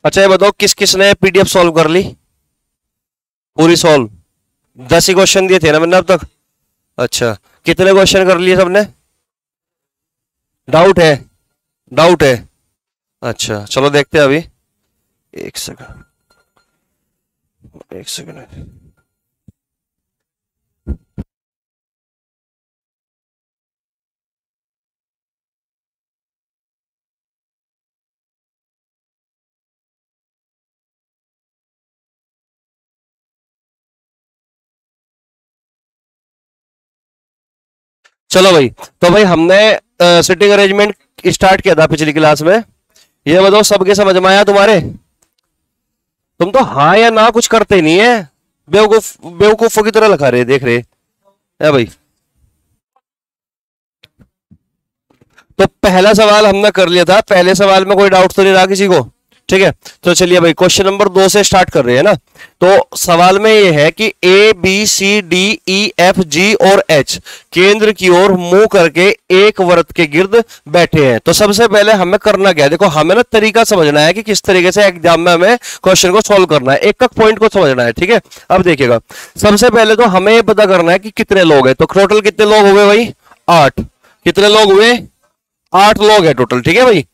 अच्छा ये बताओ किस किसने पीडीएफ सॉल्व कर ली पूरी सॉल्व? 10 ही क्वेश्चन दिए थे ना मैंने अब तक। अच्छा कितने क्वेश्चन कर लिए सबने? डाउट है? डाउट है? अच्छा चलो देखते हैं अभी। एक सेकंड, एक सेकंड। चलो भाई, तो भाई हमने सिटिंग अरेंजमेंट स्टार्ट किया था पिछली क्लास में। ये बताओ सबके समझ में आया तुम्हारे? तुम तो हाँ या ना कुछ करते नहीं है, बेवकूफों की तरह लगा रहे देख रहे है भाई। तो पहला सवाल हमने कर लिया था, पहले सवाल में कोई डाउट तो नहीं रहा किसी को? ठीक है, तो चलिए भाई क्वेश्चन नंबर 2 से स्टार्ट कर रहे हैं ना। तो सवाल में ये है कि A B C D E F G और एच केंद्र की ओर मुंह करके एक वृत्त के गिर्द बैठे हैं। तो सबसे पहले हमें करना क्या है, देखो हमें ना तरीका समझना है कि किस तरीके से एग्जाम में हमें क्वेश्चन को सॉल्व करना है, एक एक पॉइंट को समझना है। ठीक है, अब देखिएगा सबसे पहले तो हमें ये पता करना है कि कितने लोग हैं। तो टोटल कितने लोग हुए भाई? 8। कितने लोग हुए? 8 लोग हैं टोटल। ठीक है भाई।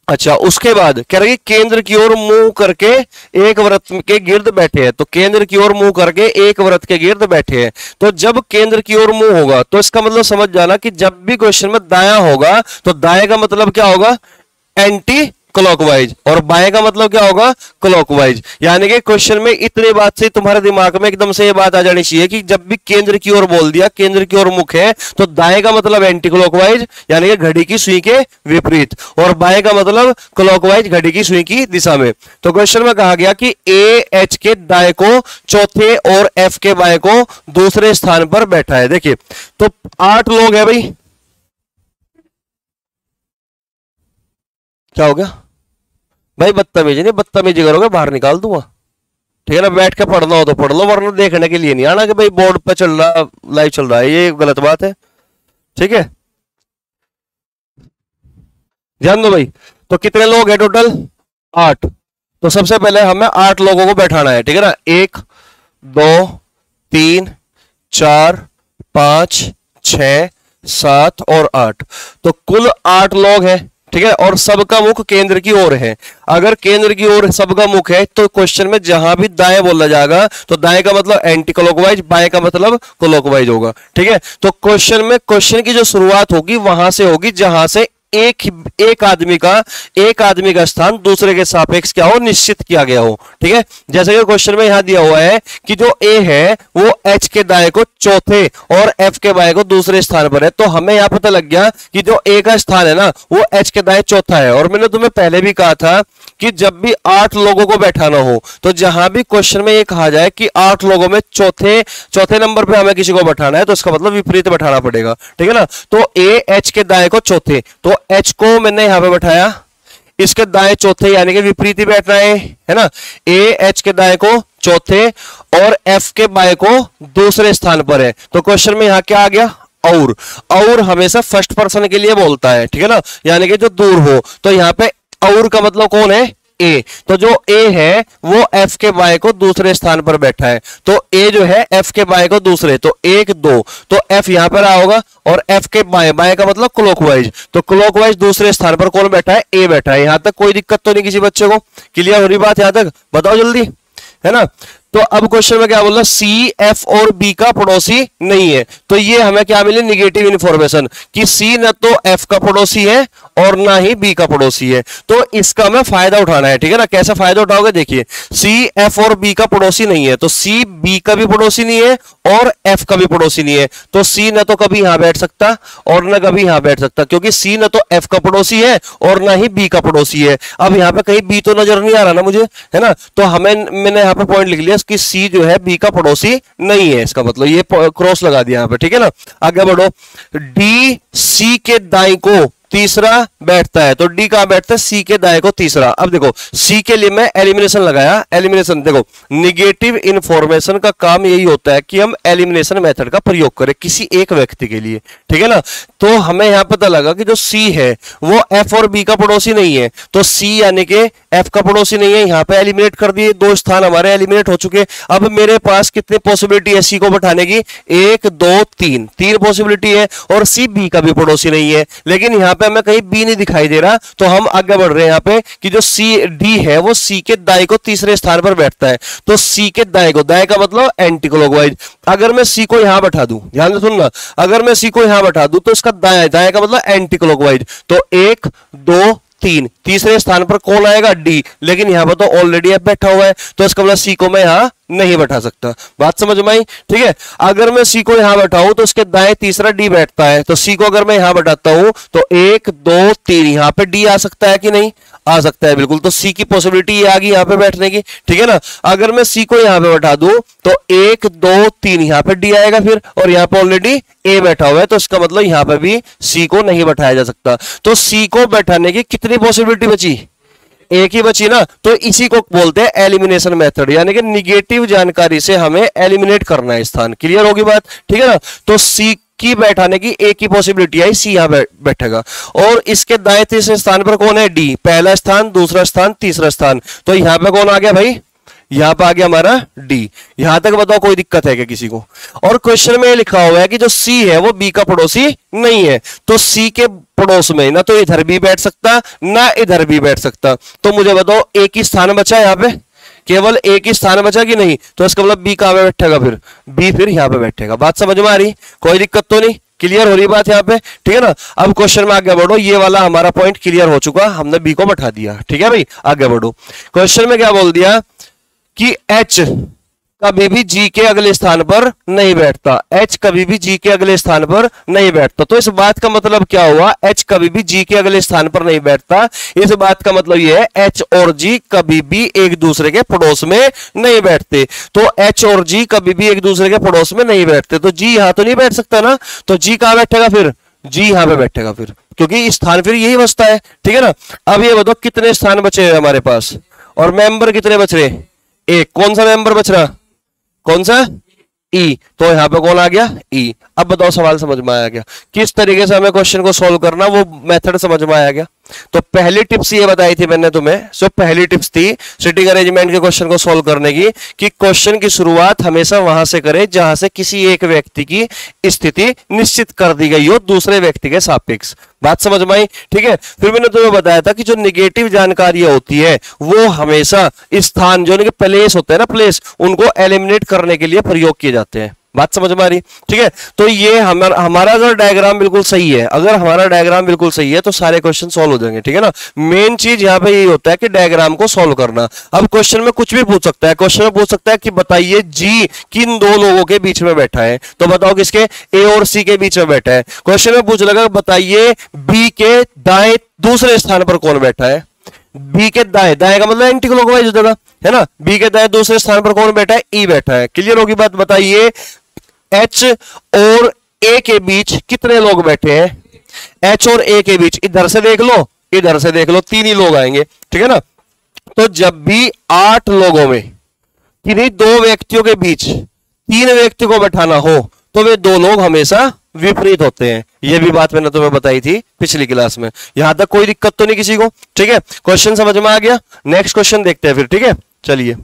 अच्छा उसके बाद कह रहे केंद्र की ओर मुंह करके एक वृत्त के गिर्द बैठे हैं। तो केंद्र की ओर मुंह करके एक वृत्त के गिर्द बैठे हैं। तो जब केंद्र की ओर मुंह होगा तो इसका मतलब समझ जाना कि जब भी क्वेश्चन में दायां होगा तो दाएं का मतलब क्या होगा? एंटी क्लॉकवाइज, और बाएं का मतलब क्या होगा? क्लॉकवाइज। यानी कि क्वेश्चन में इतनी बात से तुम्हारे दिमाग में एकदम से ये बात आ जानी चाहिए कि जब भी केंद्र की ओर बोल दिया, केंद्र की ओर मुख है, तो दाएं का मतलब एंटी क्लॉकवाइज यानी कि घड़ी की सुई के विपरीत, और बाएं का मतलब क्लॉकवाइज घड़ी की सुई की दिशा में। तो क्वेश्चन में कहा गया कि ए एच के दाएं को चौथे और एफ के बाएं को दूसरे स्थान पर बैठा है। देखिए तो 8 लोग हैं भाई। क्या हो गया भाई? बदतमीजी नहीं, बदतमीजी करोगे बाहर निकाल दूंगा। ठीक है ना, बैठ के पढ़ना हो तो पढ़ लो, वरना देखने के लिए नहीं आना कि भाई बोर्ड पे चल रहा, लाइव चल रहा है, ये गलत बात है। ठीक है, ध्यान दो भाई। तो कितने लोग हैं टोटल? 8। तो सबसे पहले हमें 8 लोगों को बैठाना है। ठीक है ना, 1 2 3 4 5 6 7 और 8, तो कुल 8 लोग हैं। ठीक है, और सबका मुख केंद्र की ओर है। अगर केंद्र की ओर सबका मुख है तो क्वेश्चन में जहां भी दाएं बोला जाएगा तो दाएं का मतलब एंटी क्लॉकवाइज, बाएं का मतलब क्लॉकवाइज होगा। ठीक है, तो क्वेश्चन में क्वेश्चन की जो शुरुआत होगी वहां से होगी जहां से एक आदमी का स्थान दूसरे के सापेक्ष क्या हो, निश्चित किया गया हो। ठीक है, जैसे कि क्वेश्चन में यहां दिया हुआ है कि जो ए है वो एच के दाएं को चौथे और एफ के बाएं को दूसरे स्थान पर है। तो हमें यहां पता लग गया कि जो ए का स्थान है ना वो एच के दाएं चौथा है। और मैंने तुम्हें पहले भी कहा था कि जब भी 8 लोगों को बैठाना हो तो जहां भी क्वेश्चन में ये कहा जाए कि 8 लोगों में चौथे नंबर पे हमें किसी को बैठाना है तो इसका मतलब विपरीत बैठाना पड़ेगा। ठीक है ना, तो ए एच के दाएं को चौथे, तो एच को मैंने यहां पे बैठाया, इसके दाएं चौथे यानी कि विपरीत ही बैठना है ना। ए एच के दाएं को चौथे और एफ के बाएं को दूसरे स्थान पर है। तो क्वेश्चन में यहां क्या आ गया? और हमेशा फर्स्ट पर्सन के लिए बोलता है। ठीक है ना, यानी कि जो दूर हो। तो यहां पे और का मतलब कौन है? ए। तो जो ए है वो एफ के बाएं को दूसरे स्थान पर बैठा है। तो ए जो है एफ के बाएं को दूसरे, तो 1 2, तो एफ यहां पर आओगा और एफ के बाएं, बाएं का मतलब क्लॉकवाइज, तो क्लॉकवाइज दूसरे स्थान पर कौन बैठा है? ए बैठा है। यहां तक कोई दिक्कत तो नहीं किसी बच्चे को? क्लियर हो रही बात यहां तक? बताओ जल्दी, है ना। तो अब क्वेश्चन में क्या बोला? सी एफ और बी का पड़ोसी नहीं है। तो ये हमें क्या मिली? निगेटिव इंफॉर्मेशन कि सी न तो एफ का पड़ोसी है और ना ही बी का पड़ोसी है। तो इसका हमें फायदा उठाना है। ठीक है ना, कैसा फायदा उठाओगे? देखिए सी एफ और बी का पड़ोसी नहीं है, तो सी बी का भी पड़ोसी नहीं है और एफ का भी पड़ोसी नहीं है। तो सी न तो कभी यहां बैठ सकता और न कभी यहां बैठ सकता, क्योंकि सी न तो एफ का पड़ोसी है और ना ही बी का पड़ोसी है। अब यहां पे कहीं बी तो नजर नहीं आ रहा ना मुझे, है ना। तो मैंने यहां पे पॉइंट लिख लिया कि सी जो है बी का पड़ोसी नहीं है, इसका मतलब ये क्रॉस लगा दिया यहां पे। ठीक है ना, आगे बढ़ो। डी सी के दाएं को तीसरा बैठता है, तो डी कहां बैठता है, सी के दाएं को तीसरा। अब देखो सी के लिए मैं एलिमिनेशन लगाया, एलिमिनेशन देखो निगेटिव इंफॉर्मेशन का काम यही होता है कि हम एलिमिनेशन मेथड का प्रयोग करें किसी एक व्यक्ति के लिए, ठीक है ना। तो हमें यहां पता लगा कि जो सी है वो एफ और बी का पड़ोसी नहीं है, तो सी यानी कि एफ का पड़ोसी नहीं है, यहां पे एलिमिनेट कर दिए, दो स्थान हमारे एलिमिनेट हो चुके। अब मेरे पास कितनी पॉसिबिलिटी है सी को बैठाने की, 1 2 3, 3 पॉसिबिलिटी है, और सी बी का भी पड़ोसी नहीं है, लेकिन यहां पे हमें कहीं बी नहीं दिखाई दे रहा, तो हम आगे बढ़ रहे हैं यहां पे कि जो सी डी है वो सी के दाएं को तीसरे स्थान पर बैठता है, तो सी के दाएं को, दाएं का मतलब एंटी क्लॉकवाइज। अगर मैं सी को यहां बैठा दूं, ध्यान से सुनना, अगर मैं सी को यहां बैठा दूं तो इसका दाएं, दाएं का मतलब एंटी क्लॉकवाइज, तो 1 2 3, तीसरे स्थान पर कौन आएगा, डी, लेकिन यहां पर तो ऑलरेडी एफ बैठा हुआ है, तो इसका मतलब सी को मैं यहां नहीं बैठा सकता। बात समझ में आई, ठीक है। अगर मैं सी को यहां बैठाऊं तो उसके दाएं तीसरा डी बैठता है, तो सी को अगर मैं यहां बैठाता हूं तो 1 2 3, यहां पे डी आ सकता है कि नहीं, आ सकता है बिल्कुल, तो सी की पॉसिबिलिटी ये आ गई यहां पे बैठने की, ठीक है ना। अगर मैं सी को यहां पे बैठा दूं तो 1 2 3, यहां पे डी आएगा फिर, और यहां पे ऑलरेडी ए बैठा हुआ है, तो इसका मतलब यहां पे भी सी को नहीं बैठाया जा सकता। तो सी को बैठाने की कितनी पॉसिबिलिटी बची, एक ही बची ना, तो इसी को बोलते हैं एलिमिनेशन मेथड, यानी कि निगेटिव जानकारी से हमें एलिमिनेट करना है स्थान। क्लियर होगी बात, ठीक है ना। तो सी की बैठाने की एक ही पॉसिबिलिटी है, सी यहां बैठेगा, और इसके दाएं तीसरे स्थान पर कौन है, डी, पहला स्थान, दूसरा स्थान, तीसरा स्थान, तो यहां पे कौन आ गया भाई, यहां पे आ गया हमारा डी। यहां तक बताओ कोई दिक्कत है क्या किसी को। और क्वेश्चन में लिखा हुआ है कि जो सी है वो बी का पड़ोसी नहीं है, तो सी के पड़ोस में ना तो इधर भी बैठ सकता ना इधर भी बैठ सकता, तो मुझे बताओ एक ही स्थान बचा यहां पे, केवल एक ही स्थान बचा कि नहीं, तो इसका मतलब बी कहां पे बैठेगा, फिर बी फिर यहां पे बैठेगा। बात समझ में आ रही, कोई दिक्कत तो नहीं, क्लियर हो रही बात यहाँ पे, ठीक है ना। अब क्वेश्चन में आगे बढ़ो, ये वाला हमारा पॉइंट क्लियर हो चुका, हमने बी को बैठा दिया, ठीक है भाई। आगे बढ़ो, क्वेश्चन में क्या बोल दिया कि H कभी भी G के अगले स्थान पर नहीं बैठता, H कभी भी G के अगले स्थान पर नहीं बैठता, तो इस बात का मतलब क्या हुआ, H कभी भी G के अगले स्थान पर नहीं बैठता, इस बात का मतलब यह है H और G कभी भी एक दूसरे के पड़ोस में नहीं बैठते, तो H और G कभी भी एक दूसरे के पड़ोस में नहीं बैठते, तो G यहां तो नहीं बैठ सकता ना, तो G कहां बैठेगा फिर, G यहां पे बैठेगा फिर, क्योंकि स्थान फिर यही बचता है, ठीक है ना। अब ये बताओ कितने स्थान बचे हैं हमारे पास, और मेंबर कितने बच रहे, एक, कौन सा मेंबर बच रहा, कौन सा, ई, तो यहां पे कौन आ गया, ई। अब बताओ सवाल समझ में आया क्या, किस तरीके से हमें क्वेश्चन को सॉल्व करना, वो मेथड समझ में आया क्या। तो पहली टिप्स ये बताई थी मैंने तुम्हें, सो पहली टिप्स थी सिटिंग अरेंजमेंट के क्वेश्चन को सॉल्व करने की, कि क्वेश्चन की शुरुआत हमेशा वहां से करें जहां से किसी एक व्यक्ति की स्थिति निश्चित कर दी गई हो दूसरे व्यक्ति के सापेक्ष। बात समझ में आई, ठीक है। फिर मैंने तुम्हें बताया था कि जो निगेटिव जानकारी होती है वो हमेशा स्थान, जो प्लेस होते हैं ना, प्लेस, उनको एलिमिनेट करने के लिए प्रयोग किए जाते हैं। बात समझ में आ रही, ठीक है। तो ये हमारा अगर डायग्राम बिल्कुल सही है, अगर हमारा डायग्राम बिल्कुल सही है तो सारे क्वेश्चन सॉल्व हो जाएंगे, ठीक है ना। मेन चीज यहाँ पे ये होता है कि डायग्राम को सॉल्व करना। अब क्वेश्चन में कुछ भी पूछ सकता है, क्वेश्चन में पूछ सकता है कि बताइए जी किन दो लोगों के बीच में बैठा है, तो बताओ किसके, ए और सी के बीच में बैठा है। क्वेश्चन में पूछ लगा बताइए बी के दाएं दूसरे स्थान पर कौन बैठा है, बी के दाएं, दाएं का मतलब एंटी क्लॉकवाइज हो जाएगा, है ना। बी के दाएं दूसरे स्थान पर कौन बैठा है, ई बैठा है। क्लियर होगी बात, बताइए H और A के बीच कितने लोग बैठे हैं, H और A के बीच, इधर से देख लो इधर से देख लो, 3 ही लोग आएंगे, ठीक है ना। तो जब भी 8 लोगों में किन्हीं 2 व्यक्तियों के बीच 3 व्यक्ति को बैठाना हो तो वे 2 लोग हमेशा विपरीत होते हैं। यह भी बात मैंने तुम्हें बताई थी पिछली क्लास में। यहां तक कोई दिक्कत तो नहीं किसी को, ठीक है। क्वेश्चन समझ में आ गया, नेक्स्ट क्वेश्चन देखते हैं फिर, ठीक है। चलिए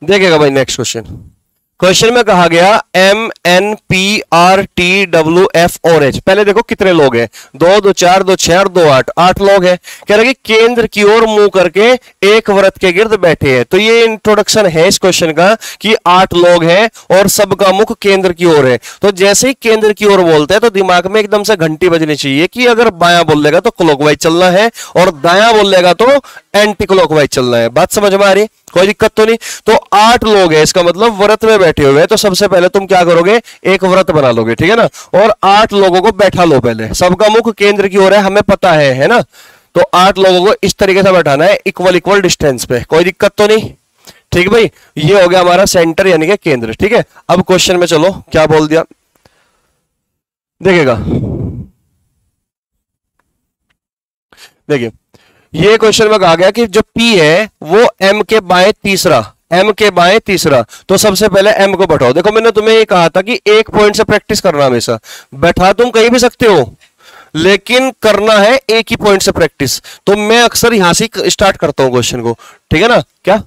देखिएगा भाई नेक्स्ट क्वेश्चन। क्वेश्चन में कहा गया M N P R T W F और H। पहले देखो कितने लोग हैं, 2 2 4 2 6 और 2 8, 8 लोग हैं। कह रहे कि केंद्र की ओर मुंह करके एक वृत्त के गिर्द बैठे हैं। तो ये इंट्रोडक्शन है इस क्वेश्चन का कि 8 लोग हैं और सबका मुख केंद्र की ओर है। तो जैसे ही केंद्र की ओर बोलते हैं तो दिमाग में एकदम से घंटी बजनी चाहिए कि अगर बायां बोलेगा तो क्लॉकवाइज चलना है और दायां बोलेगा तो एंटी क्लॉकवाइज चलना है। बात समझ में आ रही, कोई दिक्कत तो नहीं। तो 8 लोग हैं, इसका मतलब व्रत में बैठे हुए हैं। तो सबसे पहले तुम क्या करोगे, एक व्रत बना लोगे, ठीक है ना। और 8 लोगों को बैठा लो, पहले सबका मुख केंद्र की ओर है, हमें पता है ना। तो 8 लोगों को इस तरीके से बैठाना है, इक्वल इक्वल डिस्टेंस पे, कोई दिक्कत तो नहीं, ठीक भाई, ये हो गया हमारा सेंटर यानी कि केंद्र। ठीक है, अब क्वेश्चन में चलो क्या बोल दिया देखिएगा। देखिए ये क्वेश्चन में कहा गया कि जो P है वो M के बाएं तीसरा, M के बाएं तीसरा, तो सबसे पहले M को बैठाओ। देखो मैंने तुम्हें ये कहा था कि एक पॉइंट से प्रैक्टिस करना, हमेशा बैठा तुम कहीं भी सकते हो लेकिन करना है एक ही पॉइंट से प्रैक्टिस। तो मैं अक्सर यहां से स्टार्ट करता हूं क्वेश्चन को, ठीक है ना, क्या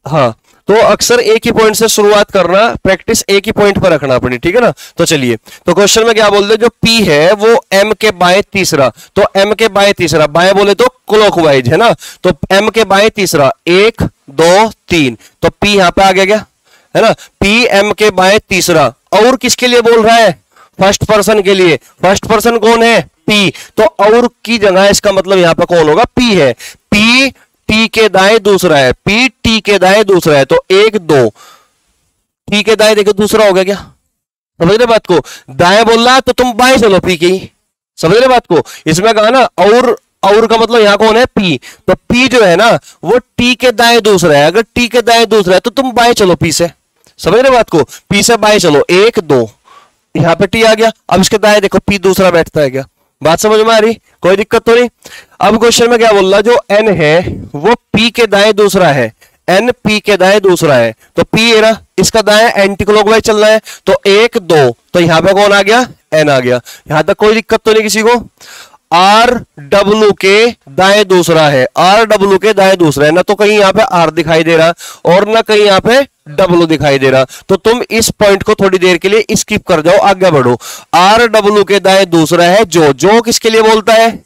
हाँ, तो अक्सर एक ही पॉइंट से शुरुआत करना, प्रैक्टिस एक ही पॉइंट पर रखना अपनी, ठीक है ना। तो चलिए, तो क्वेश्चन में क्या बोल रहे, जो P है वो M के बाएं तीसरा, तो M के बाएं तीसरा, बाएं बोले तो क्लॉकवाइज है ना, तो M के बाएं तीसरा 1 2 3, तो P यहां पे आ गया क्या, है ना, P M के बाएं तीसरा। और किसके लिए बोल रहा है, फर्स्ट पर्सन के लिए। फर्स्ट पर्सन कौन है, P, तो और की जगह इसका मतलब यहां पे कौन होगा, P है। P T के दाएं दूसरा है, P T के दाएं दूसरा है, तो 1 2, T के दाएं देखो दूसरा हो गया क्या, समझ रहे बात को, दाएं बोल रहा है तो तुम बाएं चलो P की, समझ रहे बात को। इसमें कहा ना और का मतलब यहां कौन है, P, तो P जो है ना वो T के दाएं दूसरा है, अगर T के दाएं दूसरा है तो तुम बाएं चलो P से, समझ रहे बात को, P से बाएं चलो 1 2, यहां पे T आ गया। अब इसके दाएं देखो P दूसरा बैठता है क्या, बात समझ में आ रही, कोई दिक्कत तो नहीं। अब क्वेश्चन में क्या बोल रहा, जो N है वो P के दाएं दूसरा है, N P के दाएं दूसरा है, तो P एरा इसका दाएं एंटी क्लॉकवाइज चल रहा है, तो 1 2, तो यहां पे कौन आ गया, N आ गया। यहां तक कोई दिक्कत तो नहीं किसी को। R W के दाएं दूसरा है, R W के दाएं दूसरा है, ना तो कहीं यहां पे R दिखाई दे रहा और ना कहीं यहां पे W दिखाई दे रहा, तो तुम इस पॉइंट को थोड़ी देर के लिए स्किप कर जाओ, आगे बढ़ो। R W के दाएं दूसरा है, जो किसके लिए बोलता है,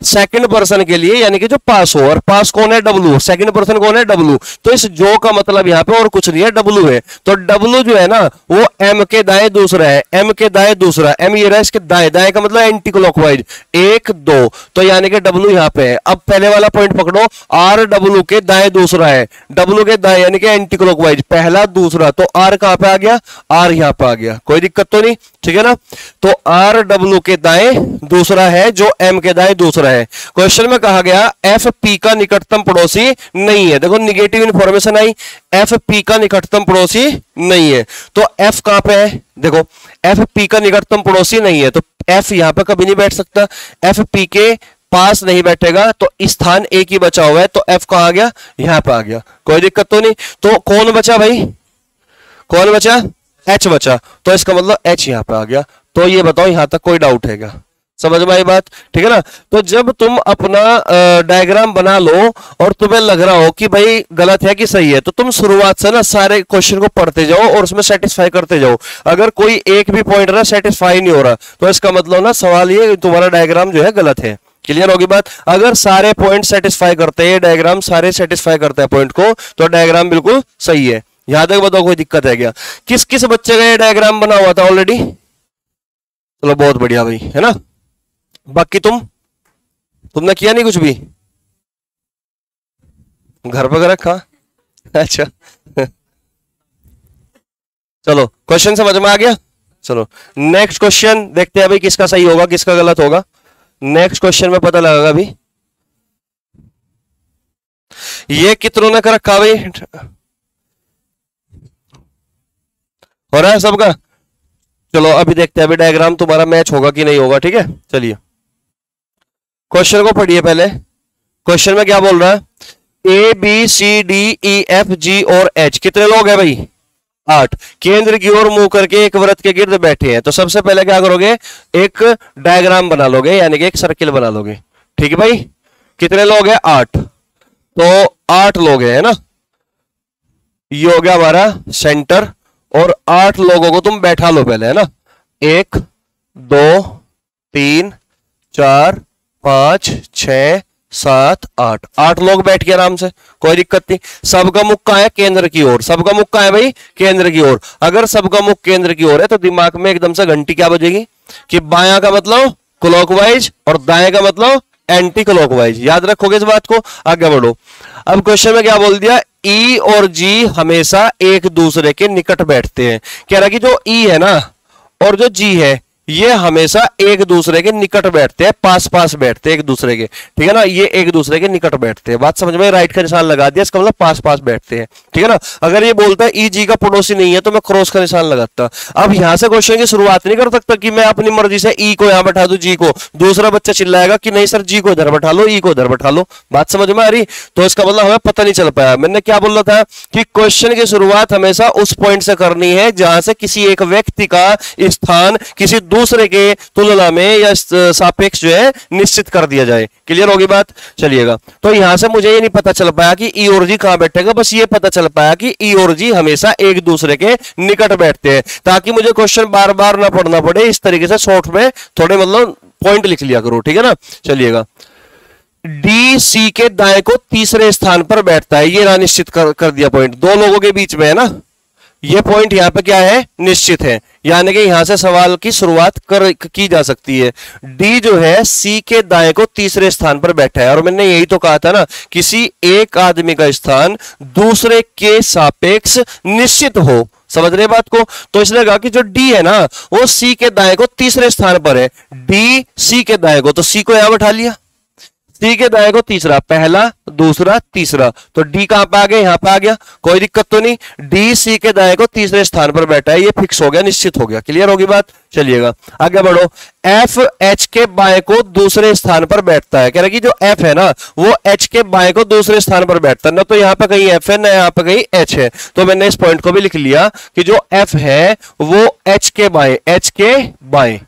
सेकंड पर्सन के लिए, यानी कि जो पास हो, और पास कौन है, W, सेकंड पर्सन कौन है, W, तो इस जो का मतलब यहां पे और कुछ नहीं है, W है, तो W जो है ना वो M के दाएं दूसरा है, M के दाएं दूसरा, M ये रहा इसके दाएं, दाएं का मतलब एंटी क्लॉकवाइज 1 2, तो यानी कि W यहां पे है। अब पहले वाला पॉइंट पकड़ो, R W के दाएं दूसरा है, W के दाएं यानी कि एंटी क्लॉकवाइज, पहला दूसरा, तो R कहां पे आ गया, R यहां पे आ गया, कोई दिक्कत तो नहीं, ठीक है ना। तो R W के दाएं दूसरा है जो M के दाएं दूसरा है। क्वेश्चन में कहा गया एफ पी का निकटतम पड़ोसी नहीं है, देखो निगेटिव इंफॉर्मेशन आई, एफ पी का निकटतम पड़ोसी नहीं है, तो एफ कहां पे है, देखो एफ पी का निकटतम पड़ोसी नहीं है, तो एफ यहां पे कभी नहीं बैठ सकता, एफ पी के पास नहीं बैठेगा, तो स्थान एक ही बचा हुआ है, तो एफ कहां आ गया, यहां पे आ गया, कोई दिक्कत तो नहीं। तो कौन बचा भाई, कौन बचा, एच बचा, तो इसका मतलब एच यहां पे आ गया। तो ये बताओ यहां तक कोई डाउट है क्या, समझ में आई बात, ठीक है ना। तो जब तुम अपना डायग्राम बना लो और तुम्हें लग रहा हो कि भाई गलत है कि सही है, तो तुम शुरुआत से ना सारे क्वेश्चन को पढ़ते जाओ और उसमें सेटिस्फाई करते जाओ। अगर कोई एक भी पॉइंट ना सेटिस्फाई नहीं हो रहा, तो इसका मतलब ना सवाल ये तुम्हारा डायग्राम जो है गलत है। क्लियर होगी बात, अगर सारे पॉइंट सेटिस्फाई करते हैं, डायग्राम सारे सेटिस्फाई करते हैं पॉइंट को, तो डायग्राम बिल्कुल सही है। यहां तक बताओ कोई दिक्कत है क्या, किस किस बच्चे का ये डायग्राम बना हुआ था ऑलरेडी, चलो बहुत बढ़िया भाई, है ना। बाकी तुमने किया नहीं कुछ भी, घर पर रखा, अच्छा चलो क्वेश्चन समझ में आ गया। चलो नेक्स्ट क्वेश्चन देखते हैं भाई किसका सही होगा किसका गलत होगा, नेक्स्ट क्वेश्चन में पता लगेगा अभी। ये कितनों ने कर रखा भाई, हो रहा है सबका। चलो अभी देखते हैं अभी डायग्राम तुम्हारा मैच होगा कि नहीं होगा, ठीक है। चलिए क्वेश्चन को पढ़िए पहले। क्वेश्चन में क्या बोल रहा है, A B C D E F G और एच, कितने लोग हैं भाई, 8, केंद्र की ओर मुंह करके एक वृत्त के गिर्द बैठे हैं। तो सबसे पहले क्या करोगे, एक डायग्राम बना लोगे, यानी कि एक सर्किल बना लोगे, ठीक है भाई। कितने लोग हैं, 8, तो 8 लोग हैं, है ना, ये हो गया हमारा सेंटर, और 8 लोगों को तुम बैठा लो पहले, है ना, 1 2 3 4 5 6 7 8, 8 लोग बैठ के आराम से, कोई दिक्कत नहीं। सबका मुख कहां है, केंद्र की ओर, सबका मुख कहां है भाई, केंद्र की ओर। अगर सबका मुख केंद्र की ओर है तो दिमाग में एकदम से घंटी क्या बजेगी कि बायां का मतलब क्लॉकवाइज और दाएं का मतलब एंटी क्लॉकवाइज, याद रखोगे इस बात को, आगे बढ़ो। अब क्वेश्चन में क्या बोल दिया, ई और जी हमेशा एक दूसरे के निकट बैठते हैं। कह रहा कि जो ई है ना और जो जी है ये हमेशा एक दूसरे के निकट बैठते हैं, पास पास बैठते हैं एक दूसरे के, ठीक है ना, ये एक दूसरे के निकट बैठते हैं। बात समझ में, राइट का निशान लगा दिया, इसका मतलब पास पास बैठते हैं, ठीक है ना। अगर ये बोलता है ई जी का पड़ोसी नहीं है तो मैं क्रॉस का निशान लगाता। अब यहां से क्वेश्चन की शुरुआत नहीं कर सकता कि मैं अपनी मर्जी से ई को यहां बैठा दूं, जी को। दूसरा बच्चा चिल्लाएगा कि नहीं सर जी को इधर बैठा लो, ई को इधर बैठा लो। बात समझ में आ रही? तो इसका मतलब हमें पता नहीं चल पाया। मैंने क्या बोला था कि क्वेश्चन की शुरुआत हमेशा उस पॉइंट से करनी है जहां से किसी एक व्यक्ति का स्थान किसी दूसरे के तुलना में या सापेक्ष जो है निश्चित कर दिया जाए। क्लियर होगी बात? चलिएगा, तो यहां से मुझे ये नहीं पता चल पाया कि ई और जी कहां बैठेगा, बस ये पता चल पाया कि ई और जी हमेशा एक दूसरे के निकट बैठते हैं, ताकि मुझे क्वेश्चन बार बार ना पढ़ना पड़े। इस तरीके से शॉर्ट में थोड़े मतलब पॉइंट लिख लिया करो, ठीक है ना। चलिएगा, डी सी के दाएं को तीसरे स्थान पर बैठता है, ये ना निश्चित कर दिया पॉइंट, दो लोगों के बीच में है ना, ये पॉइंट यहां पे क्या है, निश्चित है, यानी कि यहां से सवाल की शुरुआत की जा सकती है। डी जो है सी के दाएं को तीसरे स्थान पर बैठा है, और मैंने यही तो कहा था ना, किसी एक आदमी का स्थान दूसरे के सापेक्ष निश्चित हो। समझ रहे बात को? तो इसने कहा कि जो डी है ना वो सी के दाएं को तीसरे स्थान पर है, डी सी के दाएं को, तो सी को यहां बैठा लिया, सी के दाएं को तीसरा, पहला दूसरा तीसरा, तो डी कहां पे आ गया, यहां पे आ गया, कोई दिक्कत तो नहीं। डी सी के दाएं को तीसरे स्थान पर बैठा है, ये फिक्स हो गया, निश्चित हो गया। क्लियर होगी बात? चलिएगा आगे बढ़ो। एफ एच के बाएं को दूसरे स्थान पर बैठता है, कह रहा है कि जो एफ है ना वो एच के बाएं को दूसरे स्थान पर बैठता है, ना तो यहां पे कहीं एफ है ना यहां पे कहीं एच है, तो मैंने इस पॉइंट को भी लिख लिया कि जो एफ है वो एच के बाएं, एच के बाएं,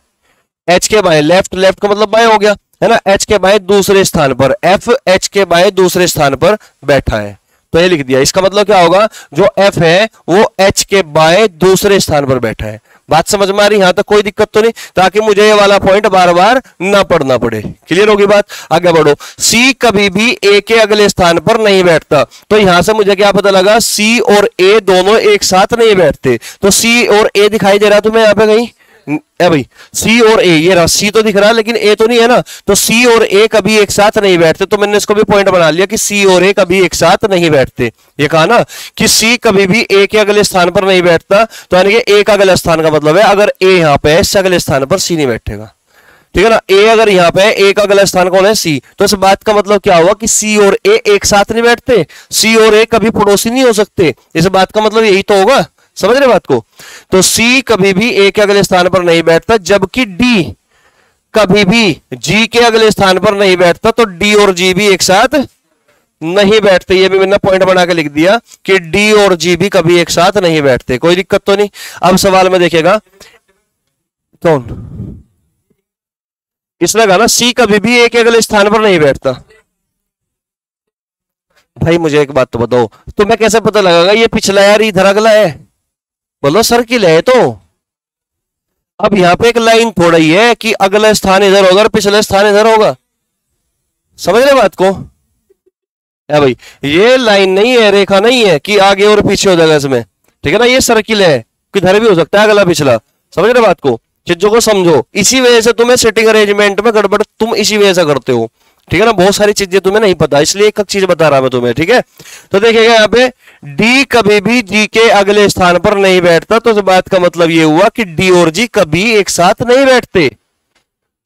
एच के बाएं, लेफ्ट, लेफ्ट का मतलब बाएं हो गया है ना, एच के बाएं दूसरे स्थान पर, एफ एच के बाएं दूसरे स्थान पर बैठा है, तो ये लिख दिया। इसका मतलब क्या होगा, जो एफ है वो एच के बाएं दूसरे स्थान पर बैठा है। बात समझ में आ रही? यहां तक कोई दिक्कत तो नहीं, ताकि मुझे ये वाला पॉइंट बार बार ना पढ़ना पड़े। क्लियर होगी बात? आगे बढ़ो। सी कभी भी ए के अगले स्थान पर नहीं बैठता, तो यहां से मुझे क्या पता लगा, सी और ए दोनों एक साथ नहीं बैठते, तो सी और ए दिखाई दे रहा तुम्हें यहां पे कहीं? ए भाई, सी और ए, ये रहा, सी तो दिख रहा है लेकिन ए तो नहीं है ना, तो सी और ए कभी एक साथ नहीं बैठते, तो मैंने इसको भी पॉइंट बना लिया कि सी और ए कभी एक साथ नहीं बैठते। ये कहा ना कि सी कभी भी ए के अगले स्थान पर नहीं बैठता, तो यानी कि ए का अगला स्थान का मतलब है अगर ए यहां पे है, इससे अगले स्थान पर सी नहीं बैठेगा, ठीक है ना। ए अगर यहां पे है, ए का अगला स्थान कौन है, सी, तो इस बात का मतलब क्या हुआ कि सी और ए एक साथ नहीं बैठते, सी और ए कभी पड़ोसी नहीं हो सकते, इस बात का मतलब यही तो होगा। समझ रहे बात को? तो सी कभी भी ए के अगले स्थान पर नहीं बैठता, जबकि डी कभी भी जी के अगले स्थान पर नहीं बैठता, तो डी और जी भी एक साथ नहीं बैठते। ये भी मैंने पॉइंट बना के लिख दिया कि डी और जी भी कभी एक साथ नहीं बैठते, कोई दिक्कत तो नहीं। अब सवाल में देखेगा कौन, इसने कहा ना सी कभी भी ए के अगले स्थान पर नहीं बैठता। भाई मुझे एक बात तो बताओ, तुम्हें कैसे पता लगेगा ये पिछला यार इधर अगला है? बोलो सर्किल है तो। अब यहां पे एक लाइन थोड़ा ही है कि अगला स्थान इधर होगा और पिछला स्थान इधर होगा, समझ रहे बात को? है भाई, ये लाइन नहीं है, रेखा नहीं है कि आगे और पीछे हो जाएगा इसमें, ठीक है ना, ये सर्किल है, किधर भी हो सकता है अगला पिछला। समझ रहे बात को? चीजों को समझो, इसी वजह से तुम्हें सेटिंग अरेंजमेंट में गड़बड़ तुम इसी वजह से करते हो, ठीक है ना। बहुत सारी चीजें तुम्हें नहीं पता, इसलिए एक चीज बता रहा मैं तुम्हें, ठीक है। तो देखिएगा यहाँ पे डी कभी भी जी के अगले स्थान पर नहीं बैठता, तो इस बात का मतलब ये हुआ कि डी और जी कभी एक साथ नहीं बैठते।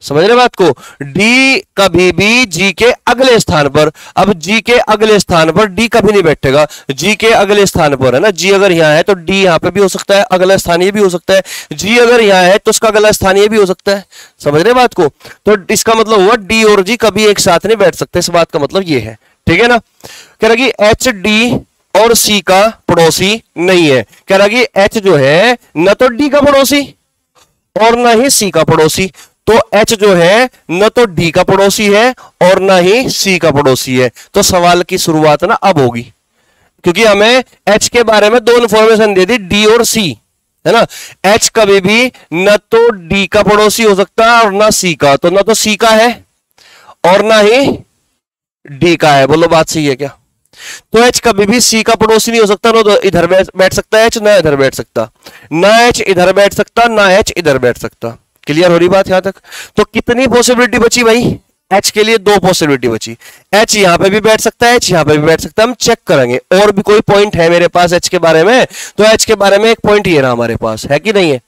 समझ रहे बात को? डी कभी भी जी के अगले स्थान पर, अब जी के अगले स्थान पर डी कभी नहीं बैठेगा, जी के अगले स्थान पर है ना, जी अगर यहां है तो डी यहां पे भी हो सकता है, अगला स्थान ये भी हो सकता है, जी अगर यहां है तो उसका अगला स्थान ये भी हो सकता है। समझ रहे बात को? तो इसका मतलब हुआ डी और जी कभी एक साथ नहीं बैठ सकते, इस बात का मतलब ये है, ठीक है ना। कह रहा कि एच डी और सी का पड़ोसी नहीं है, कह रहा कि एच जो है न तो डी का पड़ोसी और ना ही सी का पड़ोसी, तो एच जो है न तो डी का पड़ोसी है और ना ही सी का पड़ोसी है। तो सवाल की शुरुआत ना अब होगी, क्योंकि हमें एच के बारे में दो इंफॉर्मेशन दे दी, डी और सी, है ना। एच कभी भी न तो डी का पड़ोसी हो सकता है और ना सी का, तो ना तो सी का है और ना ही डी का है। बोलो बात सही है क्या? तो एच कभी भी सी का पड़ोसी नहीं हो सकता, ना तो इधर बैठ सकता है एच, ना इधर बैठ सकता, ना एच इधर बैठ सकता, ना एच इधर बैठ सकता। क्लियर हो रही बात यहां तक? तो कितनी पॉसिबिलिटी बची भाई? एच के लिए दो पॉसिबिलिटी बची, एच यहां पे भी बैठ सकता है, एच यहां पे भी बैठ सकता है। हम चेक करेंगे और भी कोई पॉइंट है मेरे पास एच के बारे में, तो एच के बारे में एक पॉइंट ये रहा हमारे पास, है कि नहीं है?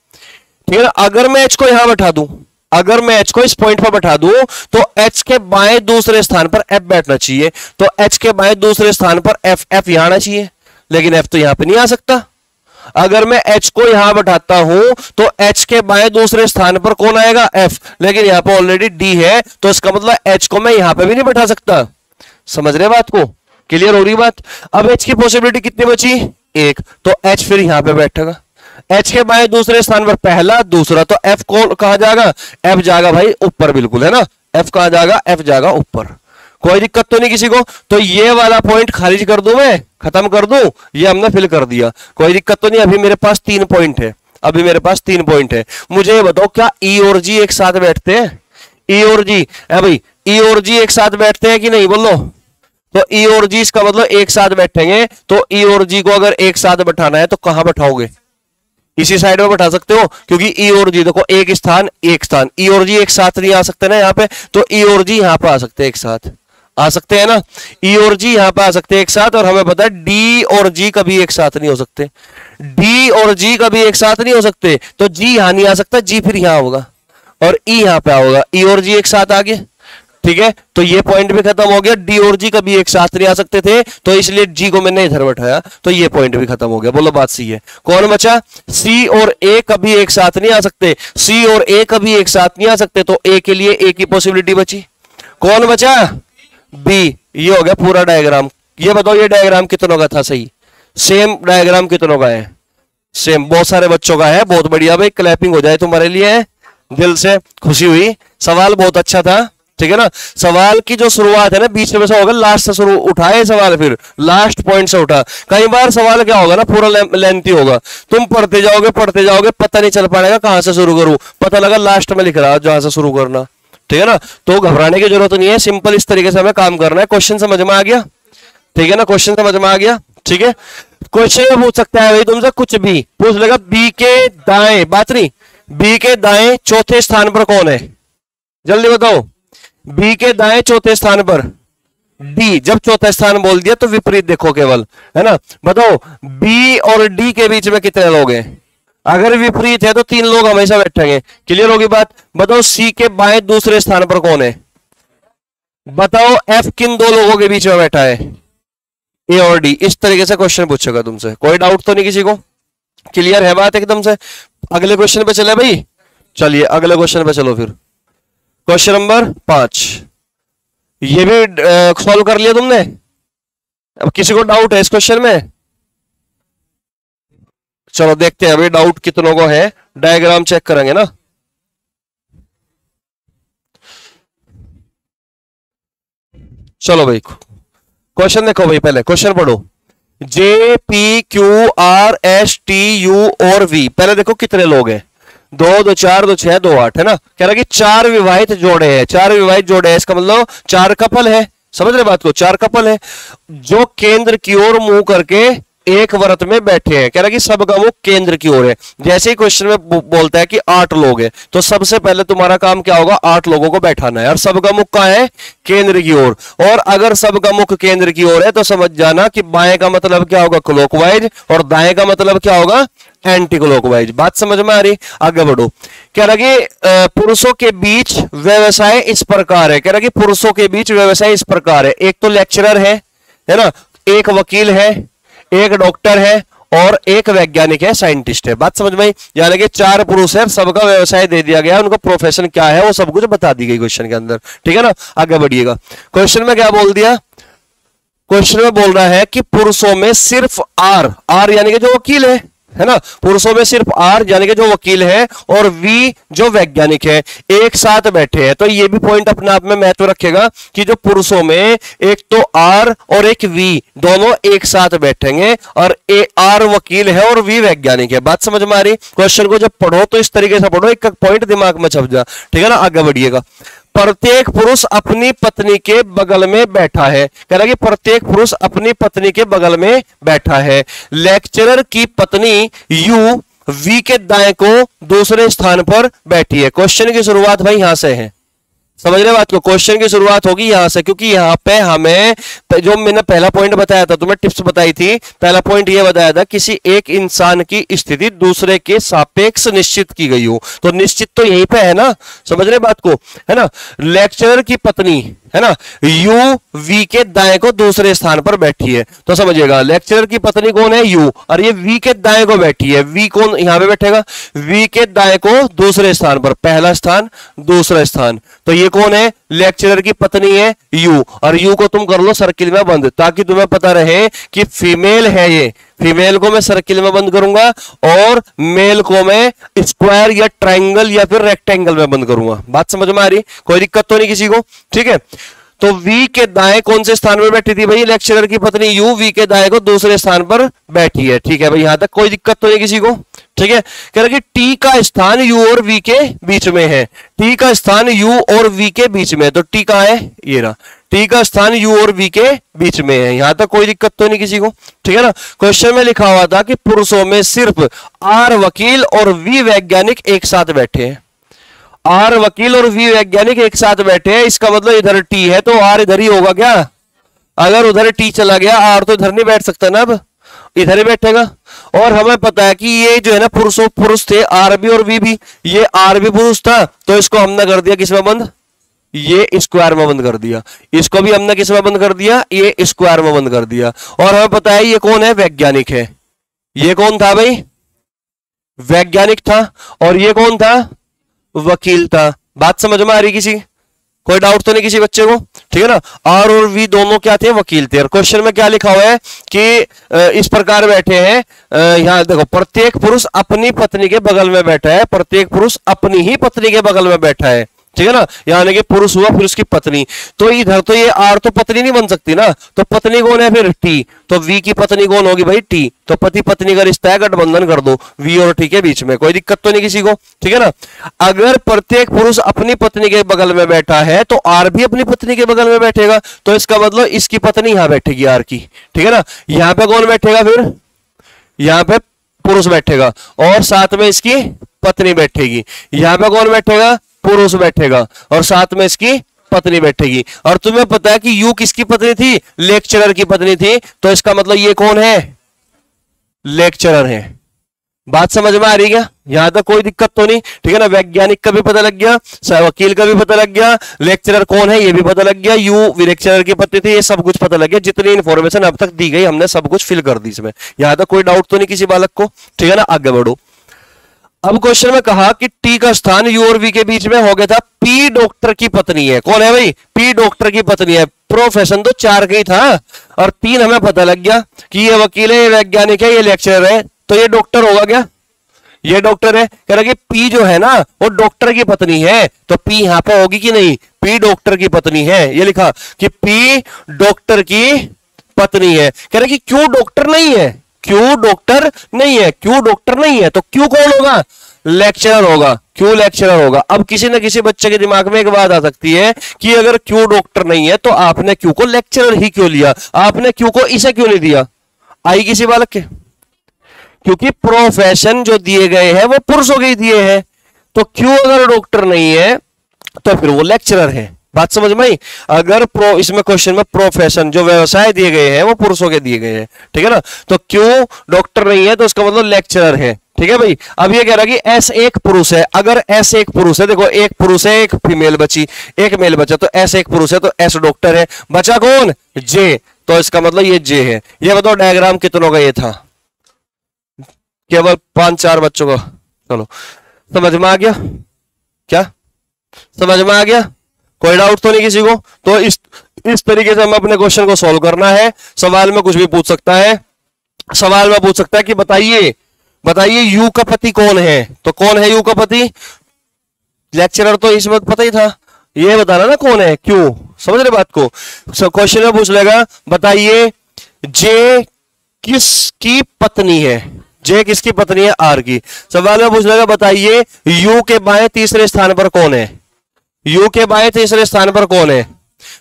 ठीक है ना। अगर मैं एच को यहां बैठा दूं, अगर मैं एच को इस पॉइंट पर बैठा दूं तो एच के बाएं दूसरे स्थान पर एफ बैठना चाहिए, तो एच के बाएं दूसरे स्थान पर एफ, एफ यहां आना चाहिए, लेकिन एफ तो यहां पे नहीं आ सकता। अगर मैं एच को यहां बैठाता हूं तो एच के बाएं दूसरे स्थान पर कौन आएगा, एफ, लेकिन यहां पर ऑलरेडी डी है, तो इसका मतलब एच को मैं यहां पे भी नहीं बैठा सकता। समझ रहे बात को, क्लियर हो रही बात। अब एच की पॉसिबिलिटी कितनी बची, एक, तो एच फिर यहां पे बैठेगा, एच के बाएं दूसरे स्थान पर पहला दूसरा, तो एफ को कहां जाएगा, एफ जाएगा भाई ऊपर, बिल्कुल है ना, एफ कहां जाएगा, एफ जाएगा ऊपर। कोई दिक्कत तो नहीं किसी को, तो ये वाला पॉइंट खारिज कर दूं, मैं खत्म कर दूं, ये हमने फिल कर दिया, कोई दिक्कत तो नहीं। अभी मेरे पास 3 पॉइंट है, अभी मेरे पास 3 पॉइंट है। मुझे ये बताओ क्या ई और जी एक साथ बैठते हैं, ई और जी है भाई, ई और जी एक साथ बैठते हैं कि नहीं, बोलो। तो ई और जी इसका मतलब एक साथ बैठेंगे, तो ई और जी को अगर एक साथ बैठाना है तो कहां बैठाओगे, इसी साइड में बैठा सकते हो, क्योंकि ई और जी देखो एक स्थान एक स्थान, ई और जी एक साथ नहीं आ सकते ना यहाँ पे, तो ई और जी यहाँ पे आ सकते हैं, एक साथ आ सकते हैं ना, ई और जी यहाँ पे आ सकते हैं एक साथ। और हमें पता है डी और जी कभी एक साथ नहीं हो सकते, डी और जी कभी एक साथ नहीं हो सकते, तो जी यहां नहीं आ सकता, जी फिर यहां होगा और ई यहां पे होगा, ई और जी एक साथ आ गए, ठीक है। तो ये पॉइंट भी खत्म हो गया, डी और जी कभी एक साथ नहीं आ सकते थे, तो इसलिए जी को मैंने इधर बैठाया, तो ये पॉइंट भी खत्म हो गया। बोलो बात सही है। कौन बचा, सी और ए कभी एक साथ नहीं आ सकते, सी और ए कभी एक साथ नहीं आ सकते, तो ए के लिए ए की पॉसिबिलिटी बची। कौन बचा, बी। ये हो गया पूरा डायग्राम। ये बताओ ये डायग्राम कितनों का था सही, सेम डायग्राम कितनों का है, सेम, बहुत सारे बच्चों का है, बहुत बढ़िया भाई, क्लैपिंग हो जाए तुम्हारे लिए, दिल से खुशी हुई, सवाल बहुत अच्छा था, ठीक है ना। सवाल की जो शुरुआत है ना बीच में से होगा, लास्ट से शुरू उठाए सवाल, फिर लास्ट पॉइंट से उठा। कई बार सवाल क्या होगा ना पूरा लेंथी होगा, तुम पढ़ते जाओगे पता नहीं चल पाएगा कहां से शुरू करूं, पता लगा लास्ट में लिख रहा है जहां से शुरू करना, ठीक है ना। तो घबराने की जरूरत नहीं है, सिंपल इस तरीके से हमें काम करना है। क्वेश्चन समझ में आ गया, ठीक है ना, क्वेश्चन समझ में आ गया, ठीक है। क्वेश्चन में पूछ सकता है भाई तुमसे कुछ भी पूछ लेगा, बी के दाएं, बात नहीं, बी के दाएं चौथे स्थान पर कौन है, जल्दी बताओ, बी के दाएं चौथे स्थान पर डी। जब चौथा स्थान बोल दिया तो विपरीत देखो केवल, है ना। बताओ बी और डी के बीच में कितने लोग हैं, अगर विपरीत है तो 3 लोग हमेशा बैठेंगे, क्लियर होगी बात। बताओ सी के बाएं दूसरे स्थान पर कौन है, बताओ एफ किन 2 लोगों के बीच में बैठा है, ए और डी। इस तरीके से क्वेश्चन पूछेगा तुमसे, कोई डाउट तो नहीं किसी को, क्लियर है बात एकदम से। अगले क्वेश्चन पे चले भाई, चलिए अगले क्वेश्चन पे चलो फिर। क्वेश्चन नंबर 5, ये भी सॉल्व कर लिया तुमने। अब किसी को डाउट है इस क्वेश्चन में, चलो देखते हैं अभी डाउट कितनों को है, डायग्राम चेक करेंगे ना। चलो भाई क्वेश्चन देखो भाई, पहले क्वेश्चन पढ़ो, J P Q R S T U और वी। पहले देखो कितने लोग हैं, 2 2 4 2 6 2 8, है ना। कह रहा कि 4 विवाहित जोड़े हैं, 4 विवाहित जोड़े हैं, इसका मतलब 4 कपल है, समझ रहे बात को, 4 कपल है जो केंद्र की ओर मुंह करके एक व्रत में बैठे हैं। कह रहा कि सबका मुख केंद्र की ओर है। जैसे ही क्वेश्चन में बोलता है कि 8 लोग हैं, तो सबसे पहले तुम्हारा काम क्या होगा, 8 लोगों को बैठाना है, और सबका मुख कहां है, केंद्र की ओर। और अगर सबका मुख केंद्र की ओर है तो समझ जाना कि बाएं का मतलब क्या होगा, क्लॉकवाइज, और दाएं का मतलब क्या होगा, एंटी क्लॉकवाइज। बात समझ में आ रही, आगे बढ़ो। कह रहा कि पुरुषों के बीच व्यवसाय इस प्रकार है। कह रहा कि पुरुषों के बीच व्यवसाय इस प्रकार है, एक तो लेक्चरर है ना, एक वकील है, एक डॉक्टर है और एक वैज्ञानिक है, साइंटिस्ट है। बात समझ में आई, यानी कि 4 पुरुष है, सबका व्यवसाय दे दिया गया, उनका प्रोफेशन क्या है वो सब कुछ बता दी गई क्वेश्चन के अंदर, ठीक है ना। आगे बढ़िएगा, क्वेश्चन में क्या बोल दिया, क्वेश्चन में बोल रहा है कि पुरुषों में सिर्फ आर, आर यानी कि जो वकील है ना, पुरुषों में सिर्फ आर यानी कि जो वकील है और वी जो वैज्ञानिक है एक साथ बैठे हैं। तो ये भी पॉइंट अपने आप में महत्व रखेगा कि जो पुरुषों में एक तो आर और एक वी दोनों एक साथ बैठेंगे, और आर वकील है और वी वैज्ञानिक है। बात समझ में आ रही। क्वेश्चन को जब पढ़ो तो इस तरीके से पढ़ो, एक पॉइंट दिमाग में छप जा, ठीक है ना। आगे बढ़िएगा, प्रत्येक पुरुष अपनी पत्नी के बगल में बैठा है। कह रहा कि प्रत्येक पुरुष अपनी पत्नी के बगल में बैठा है। लेक्चरर की पत्नी यू वी के दाएं को दूसरे स्थान पर बैठी है। क्वेश्चन की शुरुआत भाई यहां से है, समझ रहे बात को। क्वेश्चन की शुरुआत होगी यहां से, क्योंकि यहां पे हमें जो मैंने पहला पॉइंट बताया था, तुम्हें टिप्स बताई थी, पहला पॉइंट ये बताया था किसी एक इंसान की स्थिति दूसरे के सापेक्ष निश्चित की गई हो, तो निश्चित तो यहीं पे है ना, समझ रहे बात को, है ना। लेक्चरर की पत्नी है ना, यू वी के दाएं को दूसरे स्थान पर बैठी है, तो समझिएगा लेक्चरर की पत्नी कौन है, यू, और ये वी के दाएं को बैठी है, वी कौन यहां पे बैठेगा, वी के दाएं को दूसरे स्थान पर, पहला स्थान दूसरा स्थान, तो ये कौन है, लेक्चरर की पत्नी है यू, और यू को तुम कर लो सर्किल में बंद, ताकि तुम्हें पता रहे कि फीमेल है ये, फीमेल को मैं सर्किल में बंद करूंगा और मेल को मैं स्क्वायर या ट्रायंगल या फिर रेक्टेंगल में बंद करूंगा। बात समझ में आ रही, कोई दिक्कत तो नहीं किसी को, ठीक है। तो वी के दाएं कौन से स्थान पर बैठी थी भाई, लेक्चरर की पत्नी यू, वी के दाएं को दूसरे स्थान पर बैठी है, ठीक है भाई, यहां तक कोई दिक्कत तो नहीं किसी को, ठीक है। कह रहा कि टी का स्थान यू और वी के बीच में है, टी का स्थान यू और वी के बीच में है, तो टी कहां है, ये रहा, टी का स्थान यू और वी के बीच में है, यहां तक कोई दिक्कत तो नहीं किसी को, ठीक है ना। क्वेश्चन में लिखा हुआ था कि पुरुषों में सिर्फ आर वकील और वी वैज्ञानिक एक साथ बैठे हैं, आर वकील और वी वैज्ञानिक एक साथ बैठे हैं, इसका मतलब इधर टी है तो आर इधर ही होगा क्या, अगर उधर टी चला गया आर तो इधर नहीं बैठ सकता ना, अब इधर ही बैठेगा। और हमें पता है कि ये जो है ना पुरुष थे, आर भी और वी भी, ये आर भी पुरुष था तो इसको हमने कर दिया किसमें बंद, ये स्क्वायर में बंद कर दिया, इसको भी हमने किस में बंद कर दिया, ये स्क्वायर में बंद कर दिया। और हमें पता है ये कौन है, वैज्ञानिक है, ये कौन था भाई, वैज्ञानिक था, और ये कौन था, वकील था। बात समझ में आ रही किसी, कोई डाउट तो नहीं किसी बच्चे को, ठीक है ना। आर और वी दोनों क्या थे, वकील थे। और क्वेश्चन में क्या लिखा हुआ है कि इस प्रकार बैठे हैं, यहां देखो, प्रत्येक पुरुष अपनी पत्नी के बगल में बैठा है, प्रत्येक पुरुष अपनी ही पत्नी के बगल में बैठा है, ठीक है ना। यानी कि पुरुष हुआ फिर उसकी पत्नी, तो इधर तो ये आर तो पत्नी नहीं बन सकती ना, तो पत्नी कौन है फिर, टी, तो वी की पत्नी कौन होगी भाई, टी, तो पति पत्नी का रिश्ता है, गठबंधन कर दो वी और टी के बीच में, कोई दिक्कत तो नहीं किसी को, ठीक है ना। अगर प्रत्येक पुरुष अपनी पत्नी के बगल में बैठा है तो आर भी अपनी पत्नी के बगल में बैठेगा, तो इसका मतलब इसकी पत्नी यहां बैठेगी आर की, ठीक है ना। यहां पे कौन बैठेगा फिर, यहां पे पुरुष बैठेगा और साथ में इसकी पत्नी बैठेगी, यहां पे कौन बैठेगा, पुरुष बैठेगा और साथ में इसकी पत्नी बैठेगी। और तुम्हें पता है कि यू किसकी पत्नी थी, लेक्चरर की पत्नी थी, तो इसका मतलब ये कौन है, लेक्चरर है। बात समझ में आ रही क्या, यहां तक कोई दिक्कत तो नहीं, ठीक है ना। वैज्ञानिक का भी पता लग गया, वकील का भी पता लग गया, लेक्चरर कौन है ये भी पता लग गया, यू लेक्चरर की पत्नी थी, ये सब कुछ पता लग गया, जितनी इंफॉर्मेशन अब तक दी गई हमने सब कुछ फिल कर दी इसमें, यहां तक कोई डाउट तो नहीं किसी बालक को, ठीक है ना। आगे बढ़ो। अब क्वेश्चन में कहा कि टी का स्थान यू और वी के बीच में हो गया था, पी डॉक्टर की पत्नी है, कौन है भाई, पी डॉक्टर की पत्नी है। प्रोफेशन तो 4 का ही था और 3 हमें पता लग गया कि ये वकील है, ये वैज्ञानिक है, ये लेक्चरर है, तो ये डॉक्टर होगा क्या, ये डॉक्टर है। कह रहा कि पी जो है ना वो डॉक्टर की पत्नी है, तो पी यहां पे होगी कि नहीं, पी डॉक्टर की पत्नी है, ये लिखा कि पी डॉक्टर की पत्नी है। कह रहा कि क्यों डॉक्टर नहीं है, क्यों डॉक्टर नहीं है, क्यों डॉक्टर नहीं है, तो क्यों कौन होगा, लेक्चरर होगा, क्यों लेक्चरर होगा। अब किसी न किसी बच्चे के दिमाग में एक बात आ सकती है कि अगर क्यों डॉक्टर नहीं है तो आपने क्यों को लेक्चरर ही क्यों लिया, आपने क्यों को इसे क्यों नहीं दिया, आई किसी बालक के, क्योंकि प्रोफेशन जो दिए गए हैं वो पुरुषों के दिए हैं, तो क्यों अगर डॉक्टर नहीं है तो फिर वो लेक्चरर है। बात समझ में आई। अगर इसमें क्वेश्चन में प्रोफेशन जो व्यवसाय दिए गए हैं वो पुरुषों के दिए गए हैं, ठीक है ना, तो क्यों डॉक्टर नहीं है तो इसका मतलब लेक्चरर है, ठीक है भाई। अब ये कह रहा है कि एस एक पुरुष है, अगर एस एक पुरुष है, देखो एक पुरुष है, एक फीमेल बची, एक मेल बचा, तो एस एक पुरुष है तो एस डॉक्टर है, बचा कौन, जे, तो इसका मतलब ये जे है। ये बताओ डायग्राम कितनों का ये था, केवल 5-4 बच्चों का, चलो समझ में आ गया, क्या समझ में आ गया, कोई डाउट तो नहीं किसी को। तो इस तरीके से हमें अपने क्वेश्चन को सॉल्व करना है। सवाल में कुछ भी पूछ सकता है, सवाल में पूछ सकता है कि बताइए यू का पति कौन है, तो कौन है यू का पति, लेक्चरर तो इस वक्त पता ही था, ये बताना ना कौन है, क्यों, समझ रहे बात को। क्वेश्चन में पूछ लेगा बताइए जे किसकी पत्नी है, जे किसकी पत्नी है, आर की। सवाल में पूछ लेगा बताइए यू के बाएं तीसरे स्थान पर कौन है, यू के बाएं तीसरे स्थान पर कौन है,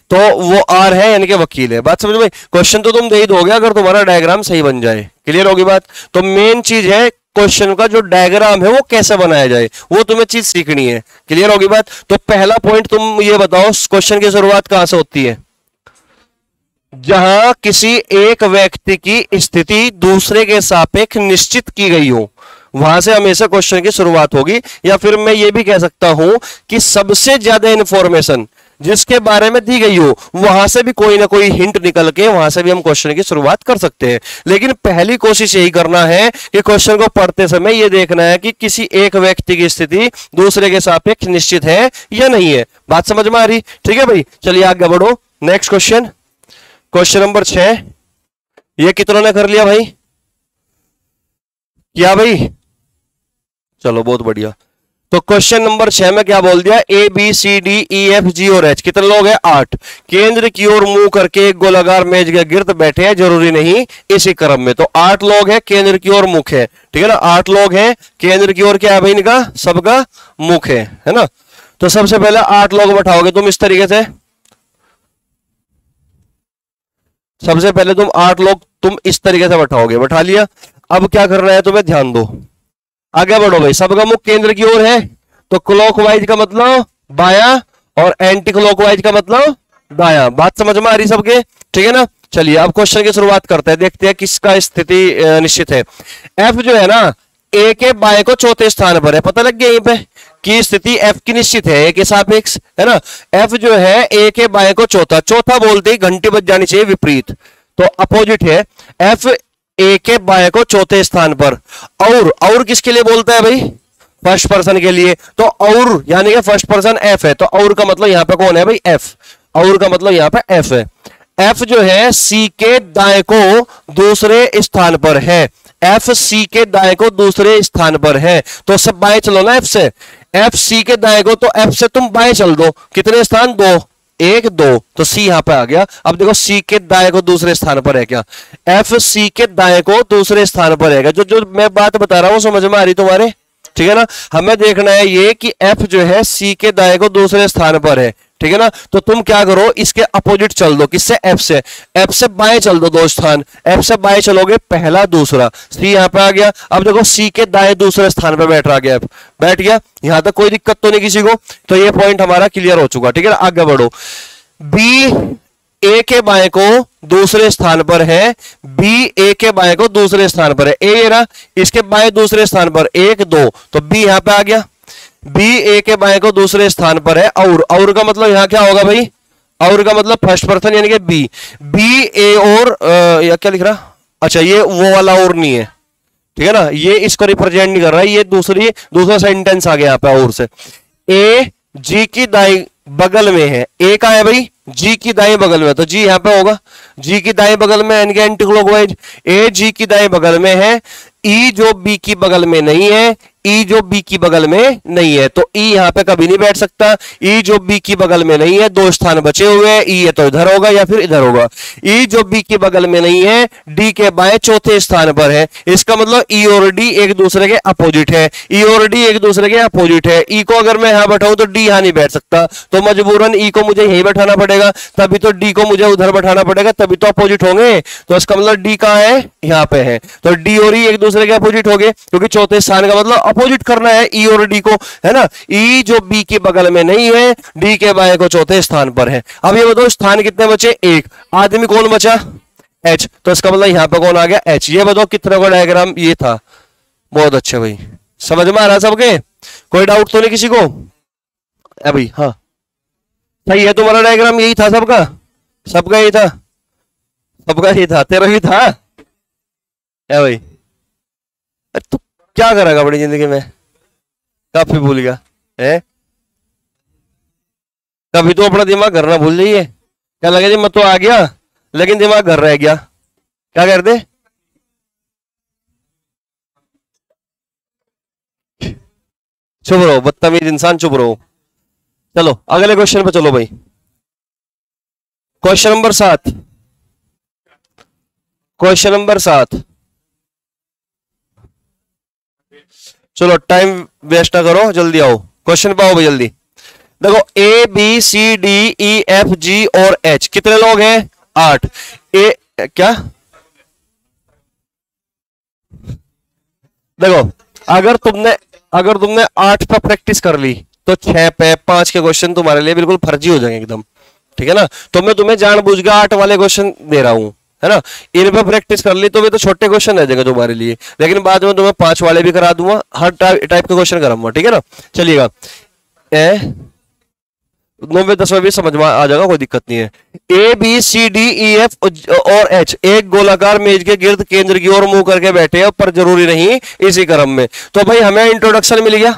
तो वो आर है यानी कि वकील है। बात समझ में, क्वेश्चन तो तुम दे ही दोगे अगर तुम्हारा डायग्राम सही बन जाए, क्लियर होगी बात। तो मेन चीज है क्वेश्चन का जो डायग्राम है वो कैसे बनाया जाए, वो तुम्हें चीज सीखनी है। क्लियर होगी बात? तो पहला पॉइंट तुम ये बताओ, क्वेश्चन की शुरुआत कहां से होती है? जहां किसी एक व्यक्ति की स्थिति दूसरे के सापेक्ष निश्चित की गई हो, वहां से हमेशा क्वेश्चन की शुरुआत होगी। या फिर मैं ये भी कह सकता हूं कि सबसे ज्यादा इंफॉर्मेशन जिसके बारे में दी गई हो, वहां से भी कोई ना कोई हिंट निकल के वहां से भी हम क्वेश्चन की शुरुआत कर सकते हैं। लेकिन पहली कोशिश यही करना है कि क्वेश्चन को पढ़ते समय ये देखना है कि किसी एक व्यक्ति की स्थिति दूसरे के सापेक्ष निश्चित है या नहीं है। बात समझ में आ रही? ठीक है भाई, चलिए आगे बढ़ो। Next question, question number 6। ये कितनों ने कर लिया भाई? क्या भाई? चलो बहुत बढ़िया। तो क्वेश्चन नंबर 6 में क्या बोल दिया? A B C D E F G और एच, कितने लोग हैं? 8। केंद्र की ओर मुंह करके एक गोलाकार मेज के गिर्द बैठे हैं, जरूरी नहीं इसी क्रम में। तो 8 लोग हैं, केंद्र की ओर मुख है, ठीक है ना। 8 लोग हैं, केंद्र की ओर क्या है भाई इनका? सबका मुख है ना। तो सबसे पहले 8 लोग बैठाओगे तुम इस तरीके से। सबसे पहले तुम 8 लोग तुम इस तरीके से बैठाओगे, बैठा लिया। अब क्या करना है तुम्हें, ध्यान दो, आगे बढ़ो भाई। सबका मुख केंद्र की ओर है, तो क्लॉकवाइज का मतलब बायां और एंटी क्लॉकवाइज का मतलब दायां। बात समझ में आ रही सबके? ठीक है ना। चलिए अब क्वेश्चन की शुरुआत करते हैं, देखते हैं किसका स्थिति निश्चित है। एफ जो है ना, ए के बाएं को चौथे स्थान पर है। पता लग गया यहीं पे कि स्थिति एफ की निश्चित है, ए के सापेक्ष, है ना। एफ जो है ए के बाएं को चौथा, चौथा बोलते ही घंटी बज जानी चाहिए विपरीत, तो अपोजिट है। एफ ए के बाएं को चौथे स्थान पर। और किसके लिए बोलता है भाई? फर्स्ट पर्सन के लिए। तो और यानी कि फर्स्ट पर्सन एफ है, तो और का मतलब यहां पे कौन है भाई? एफ। और का मतलब यहां पे एफ है। एफ जो है सी के दाएं को दूसरे स्थान पर है। एफ सी के दाएं को दूसरे स्थान पर है, तो सब बाएं चलो ना एफ से। एफ सी के दाएं को, तो एफ से तुम बाएं चल दो। कितने स्थान? 2, 1, 2, तो सी यहां पे आ गया। अब देखो सी के दाएं को दूसरे स्थान पर है क्या? एफ सी के दाएं को दूसरे स्थान पर है। जो जो मैं बात बता रहा हूं समझ में आ रही तुम्हारे? ठीक है ना। हमें देखना है ये कि एफ जो है सी के दाएं को दूसरे स्थान पर है, ठीक है ना। तो तुम क्या करो, इसके अपोजिट चल दो। किससे? एफ से। एफ से बाएं चल दो 2 स्थान। एफ से बाएं चलोगे, पहला दूसरा, सी यहां पे आ गया। अब देखो सी के दाएं दूसरे स्थान पे बैठ रहा गया, एफ बैठ गया। यहां तक कोई दिक्कत तो नहीं किसी को? तो ये पॉइंट हमारा क्लियर हो चुका, ठीक है ना। आगे बढ़ो। बी ए के बाएं को दूसरे स्थान पर है, बी ए के बाएं को दूसरे स्थान पर है। ए ये ना, इसके बाएं दूसरे स्थान पर 1, 2, तो बी यहां पे आ गया। बी ए के बाएं को दूसरे स्थान पर है। और का मतलब यहां क्या होगा भाई? और का मतलब फर्स्ट पर्सन यानी कि बी। बी ए और या क्या लिख रहा? अच्छा ये वो वाला और नहीं है, ठीक है ना। ये इसको रिप्रेजेंट नहीं कर रहा है, ये दूसरा सेंटेंस आ गया यहाँ पे और से। ए जी की दाई बगल में है। ए का है भाई? जी की दाएं बगल में, तो जी यहां पे होगा। जी की दाएं बगल में यानी कि एंटी क्लॉकवाइज। ए जी की दाएं बगल में है। ई जो बी की बगल में नहीं है, ई जो बी की बगल में नहीं है, तो ई यहां पे कभी नहीं बैठ सकता। ई जो बी की बगल में नहीं है, 2 स्थान बचे हुए हैं। ई ये तो इधर होगा या फिर इधर होगा। ई जो बी की बगल में नहीं है, डी के बाएं चौथे स्थान पर है। इसका मतलब ई और डी एक दूसरे के अपोजिट है। ई और डी एक दूसरे के अपोजिट है। ई को अगर मैं यहां बैठाऊं तो डी यहां नहीं बैठ सकता, तो मजबूरन ई को मुझे यहीं बैठाना पड़ेगा, तभी तो डी को मुझे उधर बैठाना पड़ेगा, तभी तो अपोजिट होंगे। तो इसका मतलब डी कहां है? यहां पे है। तो डी और ई एक दूसरे के अपोजिट हो गए, क्योंकि चौथे स्थान का मतलब अपोजिट करना है ई और डी को, है ना। ई जो बी के बगल में नहीं है, डी के बाएं को चौथे स्थान पर है। अब ये बताओ स्थान कितने बचे? 1। आदमी कौन बचा? एच। तो इसका मतलब यहां पे कौन आ गया? एच। ये बताओ कितने का डायग्राम ये था? बहुत अच्छा भाई, समझ में आ रहा सबके? कोई डाउट तो नहीं किसी को? भाई हाँ सही है, तुम्हारा डायग्राम यही था सबका? सबका यही था? सबका यही था? तेरा भी था? है भाई? तू क्या करेगा बड़ी जिंदगी में? काफी भूल गया है। कभी तो अपना दिमाग घर ना भूल जाइए। क्या लगे जी मैं तो आ गया लेकिन दिमाग घर रह गया, क्या कर दे? चुप रहो बदतमीज इंसान, चुप रहो। चलो अगले क्वेश्चन पे चलो भाई। Question number 7। Question number 7। चलो टाइम वेस्ट ना करो, जल्दी आओ क्वेश्चन पे आओ भाई जल्दी। देखो A B C D E F G और एच कितने लोग हैं? 8। ए क्या देखो, अगर तुमने 8 पे प्रैक्टिस कर ली तो 6 पे 5 के क्वेश्चन तुम्हारे लिए बिल्कुल फर्जी हो जाएंगे एकदम, ठीक है ना। तो मैं तुम्हें जानबूझ के 8 वाले क्वेश्चन दे रहा हूं, है ना। इन पे प्रैक्टिस कर ली तो वे तो छोटे क्वेश्चन रह जाएंगे तुम्हारे लिए, लेकिन बाद में तुम्हें 5 वाले भी करा दूंगा, हर टाइप के क्वेश्चन कराऊंगा, ठीक है ना। चलिएगा, 9, 10 भी समझ में आ जाएगा, कोई दिक्कत नहीं है। A B C D E F और एच एक गोलाकार मेज के गिर्द केंद्र की ओर मुंह करके बैठे हैं, पर जरूरी नहीं इसी क्रम में। तो भाई हमें इंट्रोडक्शन मिल गया,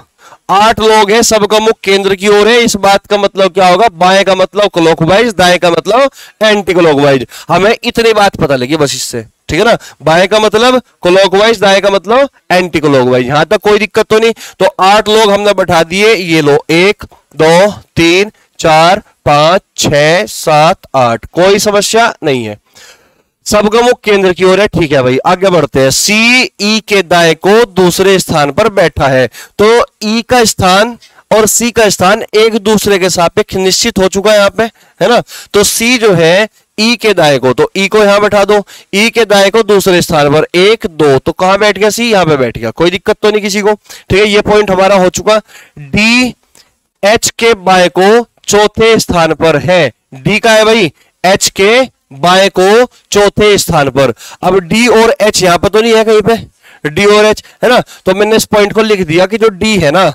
8 लोग हैं, सबका मुख केंद्र की ओर है। इस बात का मतलब क्या होगा, बाएं का मतलब क्लॉकवाइज, दाएं का मतलब एंटी क्लॉकवाइज। हमें इतनी बात पता लगी बस इससे, ठीक है ना। बाएं का मतलब क्लॉकवाइज, दाएं का मतलब एंटी क्लॉकवाइज, यहां तक कोई दिक्कत तो नहीं। तो 8 लोग हमने बैठा दिए, ये लो 1 2 3 4 5 6 7 8, कोई समस्या नहीं है, सबका मुख केंद्र की ओर है, ठीक है भाई। आगे बढ़ते हैं, सी ई के दाएं को दूसरे स्थान पर बैठा है। तो ई का स्थान और सी का स्थान एक दूसरे के सापेक्ष निश्चित हो चुका है यहां पे, है ना। तो सी जो है ई के दाएं को, तो ई को यहां बैठा दो, ई के दाएं को दूसरे स्थान पर 1 2, तो कहां बैठ गया, सी यहां पे बैठ गया, कोई दिक्कत तो नहीं किसी को, ठीक है। ये पॉइंट हमारा हो चुका। डी एच के बाएं को चौथे स्थान पर है, डी का है भाई, एच के बाएं को चौथे स्थान पर। अब डी और एच यहां पर तो नहीं है कहीं पे, डी और एच, है ना। तो मैंने इस पॉइंट को लिख दिया कि जो डी है ना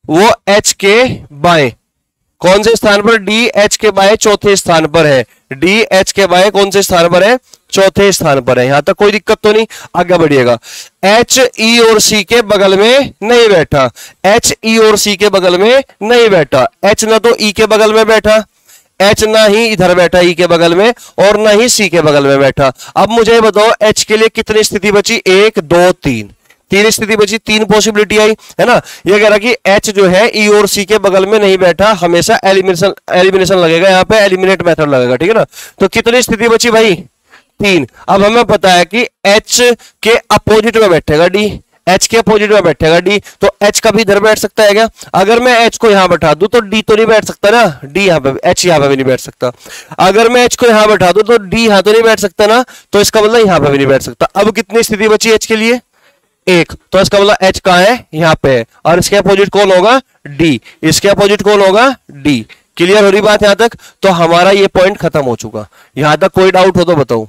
वो एच के बाएं कौन से स्थान पर, डी एच के बाएं चौथे स्थान पर है। डी एच के बाएं कौन से स्थान पर है, चौथे स्थान पर है, यहां तक कोई दिक्कत तो नहीं। आगे बढ़िएगा, एच ई और सी के बगल में नहीं बैठा, एच ई और सी के बगल में नहीं बैठा, एच ना तो ई के बगल में बैठा, एच ना ही इधर बैठा ई के बगल में, और ना ही सी के बगल में बैठा। अब मुझे बताओ एच के लिए कितनी स्थिति बची, 1 2 3, 3 स्थिति बची, 3 पॉसिबिलिटी आई, है ना। ये कह रहा कि एच जो है ई और सी के बगल में नहीं बैठा, हमेशा एलिमिनेशन लगेगा, यहां पे एलिमिनेट मेथड लगेगा, ठीक है ना। तो कितनी स्थिति बची भाई, 3। अब हमें पता है कि एच के अपोजिट में बैठेगा डी, एच के अपोजिट में बैठेगा डी, तो एच कभी इधर बैठ सकता है क्या। अगर मैं एच को यहां बैठा दूं तो डी तो नहीं बैठ सकता ना, डी यहां पे, एच यहां पे भी नहीं बैठ सकता। अगर मैं एच को यहां बैठा दूं तो डी यहां तो नहीं बैठ सकता ना, तो इसका मतलब यहां पे भी नहीं बैठ सकता। अब कितनी स्थिति बची एच के लिए, 1, तो इसका मतलब एच कहां है, यहां पे है, और इसके अपोजिट कौन होगा, डी, इसके अपोजिट कौन होगा, डी। क्लियर हो रही बात यहां तक, तो हमारा ये पॉइंट खत्म हो चुका। यहां तक कोई डाउट हो तो बताओ,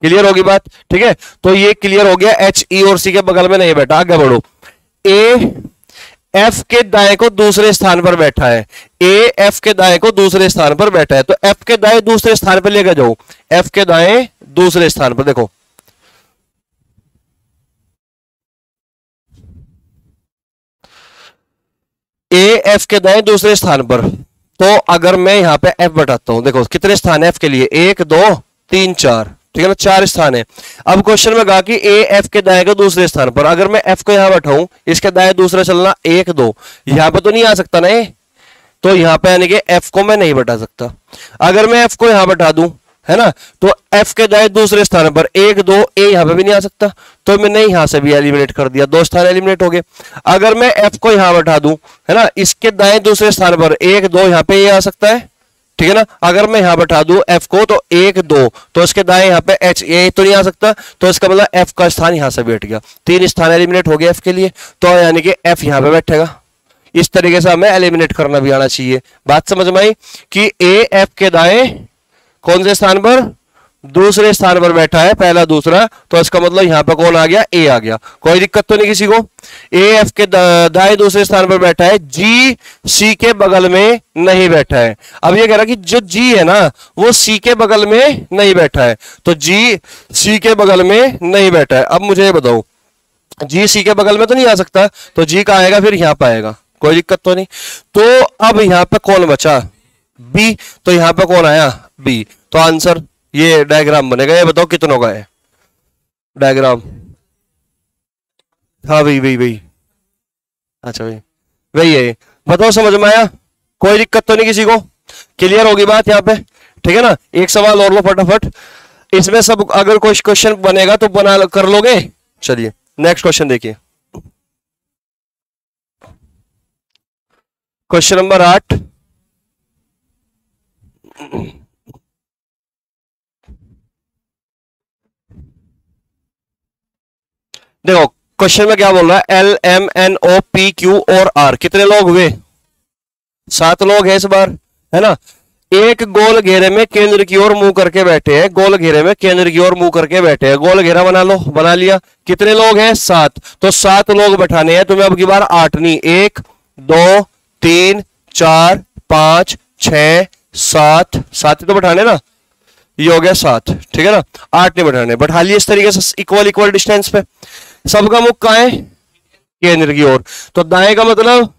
क्लियर होगी बात, ठीक है। तो ये क्लियर हो गया, एच ई और सी के बगल में नहीं बैठा। आगे बढ़ो, ए एफ के दाएं को दूसरे स्थान पर बैठा है, ए एफ के दाएं को दूसरे स्थान पर बैठा है, तो एफ के दाएं दूसरे स्थान पर लेकर जाओ, एफ के दाएं दूसरे स्थान पर, देखो ए एफ के दाएं दूसरे स्थान पर। तो अगर मैं यहां पे एफ बैठाता हूं, देखो कितने स्थान है एफ के लिए, 1 2 3 4, ठीक है ना, 4 स्थान है। अब क्वेश्चन में कहा कि ए एफ के दाएं के दूसरे स्थान पर, अगर मैं एफ को यहां बैठाऊं, इसके दाएं दूसरा चलना 1 2, यहां पे तो नहीं आ सकता ना ये, तो यहां पे यानी कि एफ को मैं नहीं बैठा सकता। अगर मैं एफ को यहां बैठा दूं, है ना, तो एफ के दाएं दूसरे स्थान पर 1 2, ए यहां पे भी नहीं आ सकता, तो मैंने यहां से भी एलिमिनेट कर दिया, 2 स्थान एलिमिनेट हो गए। अगर मैं एफ को यहां बैठा दूं, है ना, इसके दाएं दूसरे स्थान पर 1 2, यहां पे ये आ सकता है, ठीक है ना। अगर मैं यहां बैठा दूं एफ को, तो 1 2, तो इसके दाएं यहां पे एच, ये तो नहीं आ सकता, तो इसका मतलब एफ का स्थान यहां से बैठ गया, 3 स्थान एलिमिनेट हो गया एफ के लिए, तो यानी कि एफ यहां पे बैठेगा। इस तरीके से हमें एलिमिनेट करना भी आना चाहिए। बात समझ में आई कि ए एफ के दाएं कौन से स्थान पर, दूसरे स्थान पर बैठा है, पहला दूसरा, तो इसका मतलब यहां पर कौन आ गया, ए आ गया, कोई दिक्कत तो नहीं किसी को। ए एफ के दाएं दूसरे स्थान पर बैठा है, जी सी के बगल में नहीं बैठा है। अब ये कह रहा कि जो जी है ना वो सी के बगल में नहीं बैठा है, तो जी सी के बगल में नहीं बैठा है। अब मुझे ये बताओ, जी सी के बगल में तो नहीं आ सकता, तो जी का आएगा फिर यहां पर आएगा, कोई दिक्कत तो नहीं। तो अब यहां पे कौन बचा, बी, तो यहां पे कौन आया, बी। तो आंसर ये डायग्राम बनेगा, ये बताओ कितनों का है डायग्राम। हाँ वही वही वही, अच्छा वही वही है, बताओ समझ में आया, कोई दिक्कत तो नहीं किसी को, क्लियर होगी बात यहाँ पे, ठीक है ना। एक सवाल और लो फटाफट, इसमें सब अगर कोई क्वेश्चन बनेगा तो बना कर लोगे। चलिए नेक्स्ट क्वेश्चन देखिए, क्वेश्चन नंबर 8। देखो क्वेश्चन में क्या बोल रहा है, L M N O P Q और आर, कितने लोग हुए, 7 लोग हैं इस बार, है ना। एक गोल घेरे में केंद्र की ओर मुंह करके बैठे हैं, गोल घेरे में केंद्र की ओर मुंह करके बैठे हैं, गोल घेरा बना लो, बना लिया। कितने लोग हैं, 7, तो 7 लोग बैठाने हैं तुम्हें अब की बार, 8 नहीं, 1 2 3 4 5 6 7, 7 ही तो बैठाने ना, ये हो गया 7, ठीक है ना, 8 नहीं बैठाने, बैठा लिए इस तरीके से इक्वल इक्वल डिस्टेंस पे। सबका मुख कहां है, केंद्र की ओर, तो दाएं का मतलब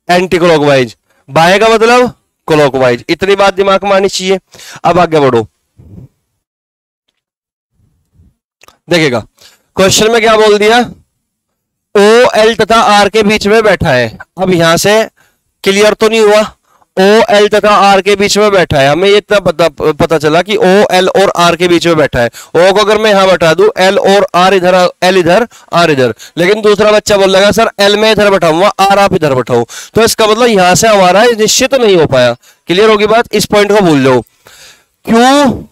एंटी क्लॉकवाइज, बाएं का मतलब क्लॉकवाइज, इतनी बात दिमाग में आनी चाहिए। अब आगे बढ़ो, देखिएगा क्वेश्चन में क्या बोल दिया, ओ एल तथा आर के बीच में बैठा है। अब यहां से क्लियर तो नहीं हुआ, ओ एल तथा आर के बीच में बैठा है, हमें ये इतना पता चला कि ओ एल और आर के बीच में बैठा है। ओ को अगर मैं यहां बैठा दूं, एल और आर इधर, एल इधर, आर इधर, लेकिन दूसरा बच्चा बोल लगा सर एल में इधर बैठाऊंगा, आर आप इधर बैठाओ, तो इसका मतलब यहां से हमारा निश्चित नहीं हो पाया। क्लियर होगी बात, इस पॉइंट को भूल जाओ। क्यू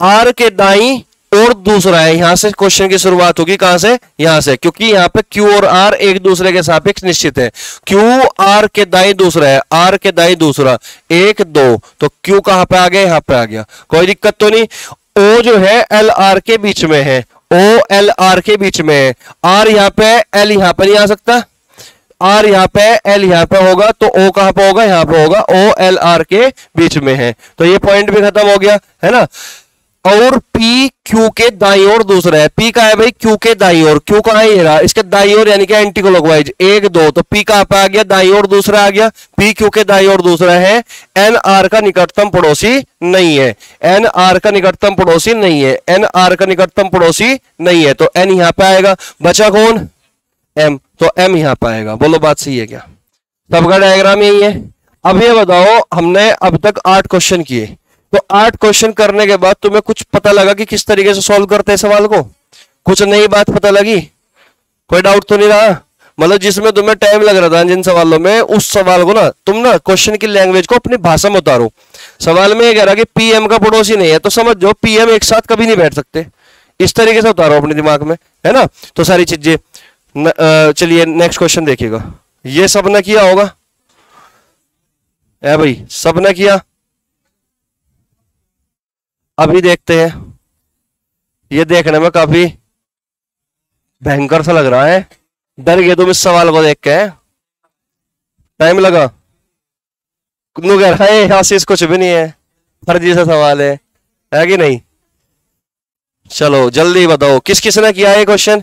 आर के दाई और दूसरा है, यहां से क्वेश्चन की शुरुआत होगी, कहां से, यहां से, क्योंकि यहां पे Q और R एक दूसरे के सापेक्ष निश्चित है। Q R के दाई दूसरा है, R के दाई दूसरा, 1 2, तो Q कहां पे आ गया, यहां पे आ गया, कोई दिक्कत तो नहीं। O जो है L R के बीच में है, O L R के बीच में है, R यहां पे, L यहां पे नहीं आ सकता, R यहां पे, L यहां पे होगा, तो O कहां पे होगा, यहां पे होगा, O L R के बीच में है, तो ये पॉइंट भी खत्म हो गया, है ना। और P Q के दाई ओर दूसरा है, P का है भाई Q के दाई ओर, Q कहां है, ये रहा, इसके दाई ओर यानी कि एंटी क्लॉकवाइज, 1 2, तो P कहां पे आ गया, दाई ओर दूसरा आ गया, P Q के दाई ओर दूसरा है। N R का निकटतम पड़ोसी नहीं है, N R का निकटतम पड़ोसी नहीं है, N R का निकटतम पड़ोसी नहीं है, तो N यहां पे आएगा, बचा कौन, M, तो M यहां पे आएगा। बोलो बात सही है क्या, सबका डायग्राम यही है। अब ये बताओ, हमने अब तक 8 क्वेश्चन किए, तो 8 क्वेश्चन करने के बाद तुम्हें कुछ पता लगा कि किस तरीके से सॉल्व करते हैं सवाल को, कुछ नई बात पता लगी, कोई डाउट तो नहीं रहा, मतलब जिसमें तुम्हें टाइम लग रहा था जिन सवालों में, उस सवाल को ना तुम ना क्वेश्चन की लैंग्वेज को अपनी भाषा में उतारो। सवाल में ये कह रहा कि पीएम का पड़ोसी नहीं है, तो समझ जाओ पीएम एक साथ कभी नहीं बैठ सकते, इस तरीके से उतारो अपने दिमाग में, है ना। तो सारी चीजें, चलिए नेक्स्ट क्वेश्चन देखिएगा, ये सबने किया होगा, है भाई, सबने किया। अभी देखते हैं, ये देखने में काफी भयंकर सा लग रहा है, डर गए तुम इस सवाल को देख के, टाइम लगा, कह रहा है आशीष कुछ भी नहीं है, फर्जी सा सवाल है कि नहीं। चलो जल्दी बताओ किस किसने किया है क्वेश्चन।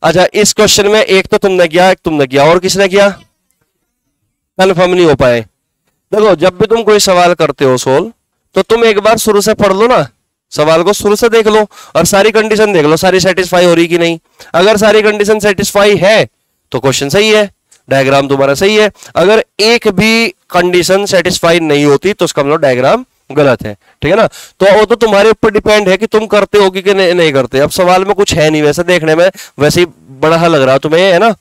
अच्छा, इस क्वेश्चन में एक तो तुमने किया, एक तुमने किया, और किसने किया, कंफर्म नहीं हो पाए। देखो जब भी तुम कोई सवाल करते हो सोल्व, तो तुम एक बार शुरू से पढ़ लो ना, सवाल को शुरू से देख लो और सारी कंडीशन देख लो, सारी सेटिस्फाई हो रही कि नहीं। अगर सारी कंडीशन सेटिस्फाई है तो क्वेश्चन सही है, डायग्राम तुम्हारा सही है। अगर एक भी कंडीशन सेटिस्फाई नहीं होती तो उसका मतलब डायग्राम गलत है, ठीक है ना। तो वो तो तुम्हारे ऊपर डिपेंड है कि तुम करते हो कि नहीं करते। अब सवाल में कुछ है नहीं, वैसे देखने में वैसे ही बड़ा लग रहा तुम्हें, है ना।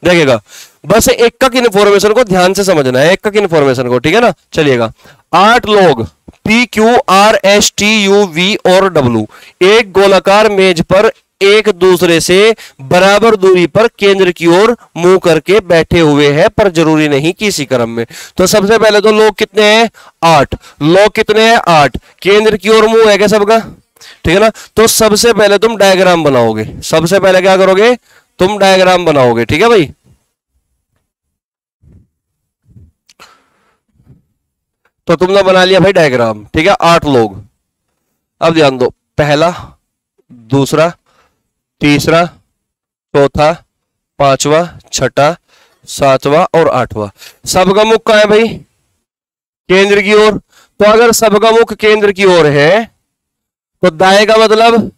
देखिएगा, बस एक का इन्फॉर्मेशन को ध्यान से समझना है, एक का इन्फॉर्मेशन को, ठीक है ना। चलिएगा, 8 लोग P Q R S T U V और W एक गोलाकार मेज पर एक दूसरे से बराबर दूरी पर केंद्र की ओर मुंह करके बैठे हुए हैं, पर जरूरी नहीं कि इसी क्रम में। तो सबसे पहले तो लोग कितने हैं, 8 लोग, कितने हैं 8, केंद्र की ओर मुंह है क्या सबका, ठीक है ना। तो सबसे पहले तुम डायग्राम बनाओगे, सबसे पहले क्या करोगे, तुम डायग्राम बनाओगे, ठीक है भाई। तो तुमने बना लिया भाई डायग्राम, ठीक है, 8 लोग। अब ध्यान दो, पहला, दूसरा, तीसरा, चौथा, पांचवा, छठा, सातवां और आठवां, सबका मुख कहां है भाई, केंद्र की ओर। तो अगर सबका मुख केंद्र की ओर है तो दाएं का मतलब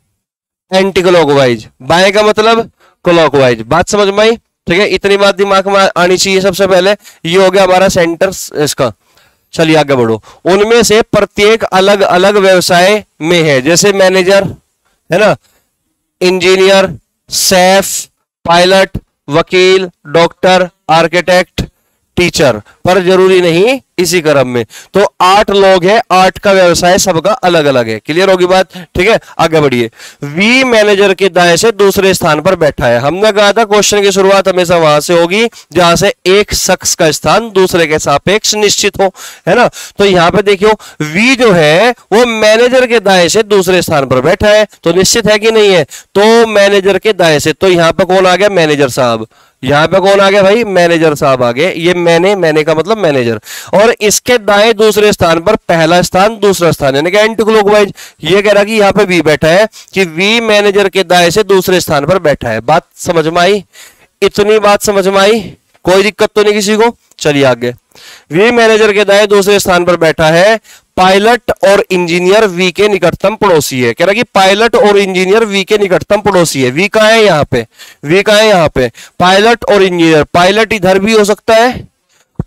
एंटी क्लॉकवाइज, बाएं का मतलब क्लॉकवाइज। बात समझ में आई, ठीक है। इतनी बात दिमाग में आनी चाहिए। सबसे पहले ये हो गया हमारा सेंटर इसका। चलिए आगे बढ़ो। उनमें से प्रत्येक अलग अलग व्यवसाय में है, जैसे मैनेजर, है ना, इंजीनियर, शेफ, पायलट, वकील, डॉक्टर, आर्किटेक्ट, टीचर, पर जरूरी नहीं इसी क्रम में। तो 8 लोग हैं, 8 का व्यवसाय सबका अलग अलग है। क्लियर होगी बात? ठीक है, आगे बढ़िए। वी मैनेजर के दाएं से दूसरे स्थान पर बैठा है। हमने कहा था क्वेश्चन की शुरुआत हमेशा वहां से होगी जहां से एक शख्स का स्थान दूसरे के सापेक्ष निश्चित हो, है ना। तो यहां पे देखियो वी जो है वो मैनेजर के दाएं से दूसरे स्थान पर बैठा है, तो निश्चित है कि नहीं है? तो मैनेजर के दाएं से, तो यहां पे कौन आ गया? मैनेजर साहब। यहां पे कौन आ गया भाई? मैनेजर साहब आ गए। ये मैंने का मतलब मैनेजर। और इसके दाएं दूसरे स्थान पर पहला स्थान दूसरा स्थान, यानी कि एंटी क्लॉकवाइज। ये कह रहा कि यहां पे वी बैठा है, कि वी मैनेजर के दाएं से दूसरे स्थान पर बैठा है। बात समझ में आई? इतनी बात समझ में आई? कोई दिक्कत तो नहीं किसी को? चलिए आगे। वी मैनेजर के दाएं दूसरे स्थान पर बैठा है। पायलट और इंजीनियर वी के निकटतम पड़ोसी है। कह रहा कि पायलट और इंजीनियर वी के निकटतम पड़ोसी है। वी कहां है? यहां पे। वी कहां है? यहां पे। पायलट और इंजीनियर, पायलट इधर भी हो सकता है,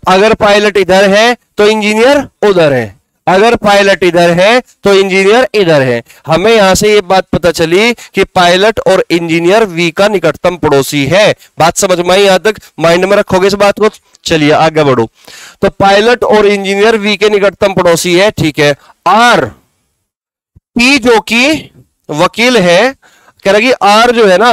अगर पायलट इधर है तो इंजीनियर उधर है, अगर पायलट इधर है तो इंजीनियर इधर है। हमें यहां से ये बात पता चली कि पायलट और इंजीनियर वी का निकटतम पड़ोसी है। बात समझ में आई? यहां तक माइंड में रखोगे इस बात को? चलिए आगे बढ़ो। तो पायलट और इंजीनियर वी के निकटतम पड़ोसी है, ठीक है। आर टी जो कि वकील है, कह रहा कि आर जो है ना,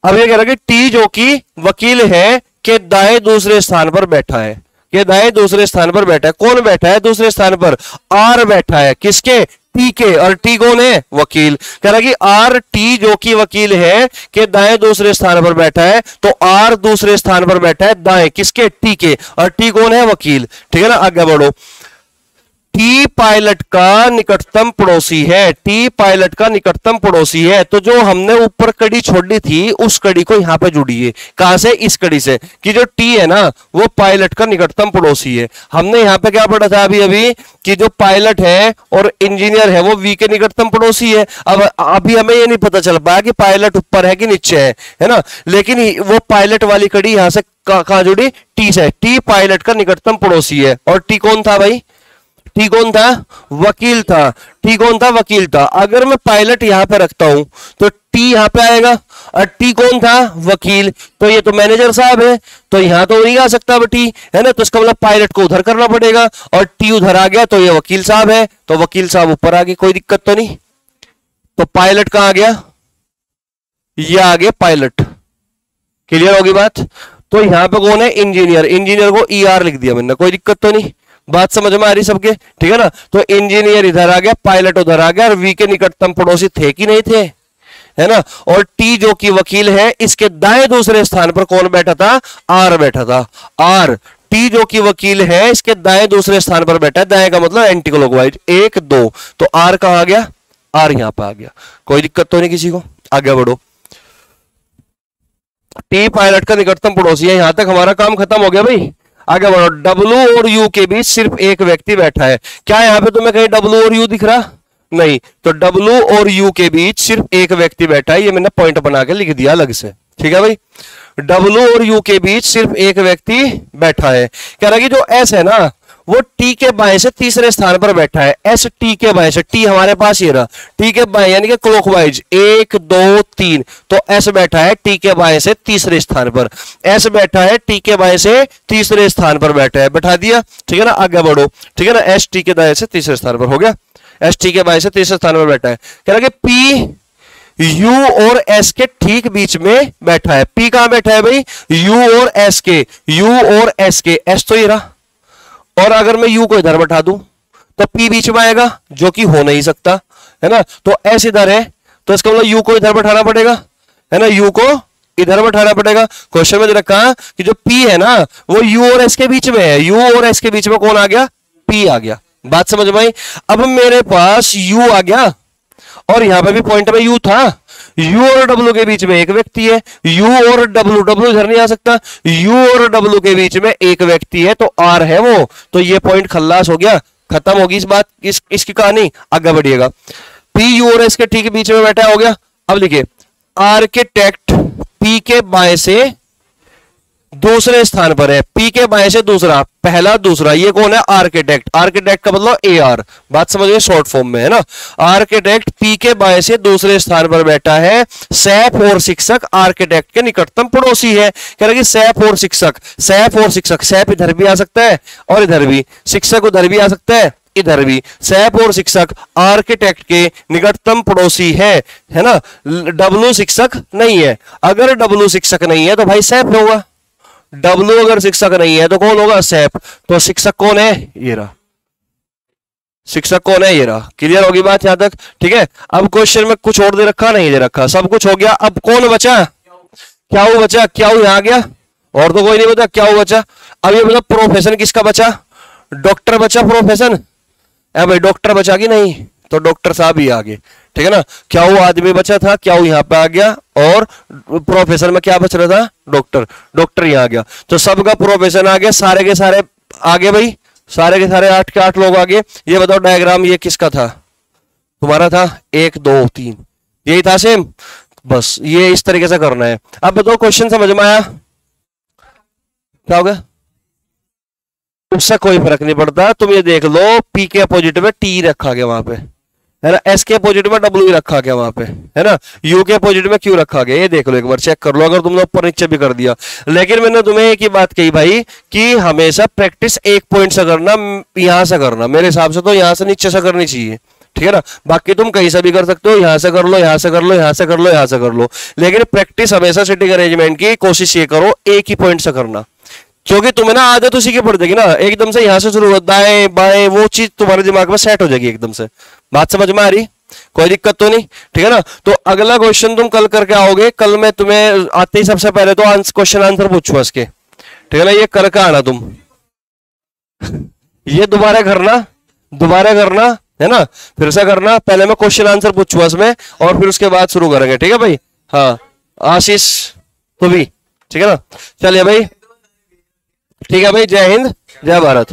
अब ये कह रहा कि टी जो कि वकील है के दाएं दूसरे स्थान पर बैठा है, के दाएं दूसरे स्थान पर बैठा है। कौन बैठा है दूसरे स्थान पर? आर बैठा है। किसके? टी के। और टी कौन है? वकील। कह रहा कि आर टी जो कि वकील है के दाएं दूसरे स्थान पर बैठा है, तो आर दूसरे स्थान पर बैठा है दाएं, किसके? टी के। और टी कौन है? वकील। ठीक है ना, आगे बढ़ो। टी पायलट का निकटतम पड़ोसी है, टी पायलट का निकटतम पड़ोसी है। तो जो हमने ऊपर कड़ी छोड़ी थी उस कड़ी को यहां पे जुड़िए। कहां से? इस कड़ी से, कि जो टी है ना वो पायलट का निकटतम पड़ोसी है। हमने यहां पे क्या पढ़ा था अभी अभी, कि जो पायलट है और इंजीनियर है वो वी के निकटतम पड़ोसी है। अब अभी हमें ये नहीं पता चल पाया कि पायलट ऊपर है कि नीचे है ना, लेकिन वो पायलट वाली कड़ी यहां से कहां जुड़ी? टी से। टी पायलट का निकटतम पड़ोसी है। और टी कौन था भाई? टी कौन था? वकील था। टी कौन था? वकील था। अगर मैं पायलट यहां पे रखता हूं तो टी यहां पे आएगा, और टी कौन था? वकील। तो ये तो मैनेजर साहब है, तो यहां तो नहीं आ सकता टी, है ना। तो इसका मतलब पायलट को उधर करना पड़ेगा, और टी उधर आ गया तो ये वकील साहब है, तो वकील साहब ऊपर आ गए। कोई दिक्कत तो नहीं? तो पायलट कहां आ गया? ये आ गया पायलट। क्लियर होगी बात? तो यहां पे कौन है? इंजीनियर। इंजीनियर को ई आर लिख दिया मैंने। कोई दिक्कत तो नहीं? बात समझ में आ रही सबके? ठीक है ना। तो इंजीनियर इधर आ गया, पायलट उधर आ गया, और वी के निकटतम पड़ोसी थे कि नहीं थे? है ना। और टी जो कि वकील है, इसके दाएं दूसरे स्थान पर कौन बैठा था? आर बैठा था। आर टी जो कि वकील है इसके दाएं दूसरे स्थान पर बैठा है। दाएं का मतलब एंटी क्लॉकवाइज। 1 2, तो आर कहां आ गया? आर यहां पर आ गया। कोई दिक्कत तो नहीं किसी को? आगे बढ़ो। टी पायलट का निकटतम पड़ोसी है। यहां तक हमारा काम खत्म हो गया भाई। आगे बढ़ो। डब्ल्यू और यू के बीच सिर्फ एक व्यक्ति बैठा है। क्या यहां पे तुम्हें कहीं डब्ल्यू और यू दिख रहा? नहीं। तो डब्ल्यू और यू के बीच सिर्फ एक व्यक्ति बैठा है, ये मैंने पॉइंट बना के लिख दिया अलग से। ठीक है भाई। डब्ल्यू और यू के बीच सिर्फ एक व्यक्ति बैठा है। कह रहा कि जो एस है ना वो टी के बाएं से तीसरे स्थान पर बैठा है। एस टी के बाएं से, टी हमारे पास ये रहा, टी के बाएं यानी कि क्लॉकवाइज 1 2 3, तो एस बैठा है टी के बाएं से तीसरे स्थान पर। एस बैठा है टी के बाएं से तीसरे स्थान पर बैठा है। बैठा दिया। ठीक है ना, आगे बढ़ो। ठीक है ना। एस टी के दाएं से तीसरे स्थान पर हो गया। एस टी के बाएं से तीसरे स्थान पर बैठा है। कह रहा कि पी यू और एस के ठीक बीच में बैठा है। पी कहां बैठा है भाई? यू और एस के। यू और एस के, एस तो ये रहा, और अगर मैं यू को इधर बैठा दूं तो पी बीच में आएगा, जो कि हो नहीं सकता, है ना। तो एस इधर है, तो इसका मतलब यू को इधर बैठाना पड़ेगा, है ना। यू को इधर बैठाना पड़ेगा। क्वेश्चन में रखा कि जो पी है ना वो यू और एस के बीच में है। यू और एस के बीच में कौन आ गया? पी आ गया। बात समझ में आई? अब मेरे पास यू आ गया, और यहां पे भी पॉइंट में यू था। यू और डब्ल्यू के बीच में एक व्यक्ति है। यू और डब्ल्यू, डब्ल्यू इधर नहीं आ सकता। यू और डब्ल्यू के बीच में एक व्यक्ति है, तो आर है वो। तो ये पॉइंट खल्लास हो गया, खत्म होगी इस बात, इसकी कहानी। आगे बढ़िएगा। पी यू और एस के ठीक बीच में बैठा हो गया। अब लिखिए आर्किटेक्ट पी के बाएं से दूसरे स्थान पर है, पी के बाएं से दूसरा, पहला दूसरा, ये कौन है? आर्किटेक्ट। आर्किटेक्ट का मतलब AR, बात समझिए शॉर्ट फॉर्म में है ना। आर्किटेक्ट पी के बाएं से दूसरे स्थान पर बैठा है। सैफ और शिक्षक आर्किटेक्ट के निकटतम पड़ोसी है। कह रहा कि सैफ और शिक्षक, सैफ और शिक्षक, सैफ इधर भी आ सकता है और इधर भी, शिक्षक उधर भी आ सकता है इधर भी। सैफ और शिक्षक आर्किटेक्ट के निकटतम पड़ोसी है ना। डब्लू शिक्षक नहीं है। अगर डब्लू शिक्षक नहीं है तो भाई सैफ होगा। डब्लू अगर शिक्षक नहीं है तो कौन होगा? सैफ। तो शिक्षक कौन है? ये रहा। शिक्षक कौन है? ये रहा। क्लियर होगी बात यहां तक? ठीक है। अब क्वेश्चन में कुछ और दे रखा नहीं दे रखा, सब कुछ हो गया। अब कौन बचा? क्या वो बचा? क्या वो यहां आ गया और तो कोई नहीं बचा। क्या वो बचा? अब ये मतलब प्रोफेशन किसका बचा? डॉक्टर बचा प्रोफेशन। अब भाई डॉक्टर बचा कि नहीं? तो डॉक्टर साहब ही आगे, ठीक है ना। क्या वो आदमी बचा था? क्या वो यहाँ पे आ गया और प्रोफेसर में क्या बच रहा था? डॉक्टर। डॉक्टर यहाँ आ गया तो सबका प्रोफेशन आ गया, सारे के सारे आगे भाई, सारे के सारे 8 के 8 लोग आगे। ये बताओ डायग्राम ये किसका था? तुम्हारा था। 1 2 3 यही था सेम। बस ये इस तरीके से करना है। अब बताओ क्वेश्चन समझ में आया? क्या होगा? उससे कोई फर्क नहीं पड़ता। तुम ये देख लो, पी के अपोजिट में टी रखा गया वहां पे, है ना। एस के अपोजिट में डब्ल्यू रखा गया वहां पे, है ना। यू के अपोजिट में क्यू रखा गया। ये देख लो एक बार, चेक कर लो अगर तुमने ऊपर नीचे भी कर दिया। लेकिन मैंने तुम्हें एक ही बात कही भाई कि हमेशा प्रैक्टिस एक पॉइंट से करना, यहां से करना। मेरे हिसाब से तो यहां से नीचे से करनी चाहिए, ठीक है ना। बाकी तुम कहीं से भी कर सकते हो, यहां से कर लो, यहां से कर लो, यहां से कर लो, यहां से कर लो। लेकिन प्रैक्टिस हमेशा सिटिंग अरेंजमेंट की कोशिश ये करो एक ही पॉइंट से करना, क्योंकि तुम्हें ना आदत उसी की पड़ जाएगी ना। एकदम से यहां से शुरू हो, दाएं बाएं, वो चीज तुम्हारे दिमाग में सेट हो जाएगी एकदम से। बात समझ में आ रही? कोई दिक्कत तो नहीं, ठीक है ना। तो अगला क्वेश्चन तुम कल करके आओगे। कल मैं तुम्हें आते ही सबसे पहले तो क्वेश्चन आंसर पूछूंगा इसके, ठीक है ना। ये करके आना तुम, ये दोबारा करना है ना, फिर से करना। पहले मैं क्वेश्चन आंसर पूछूंगा इसमें और फिर उसके बाद शुरू करेंगे, ठीक है भाई। हाँ आशीष तो भी, ठीक है ना। चलिए भाई, ठीक है भाई। जय हिंद, जय भारत।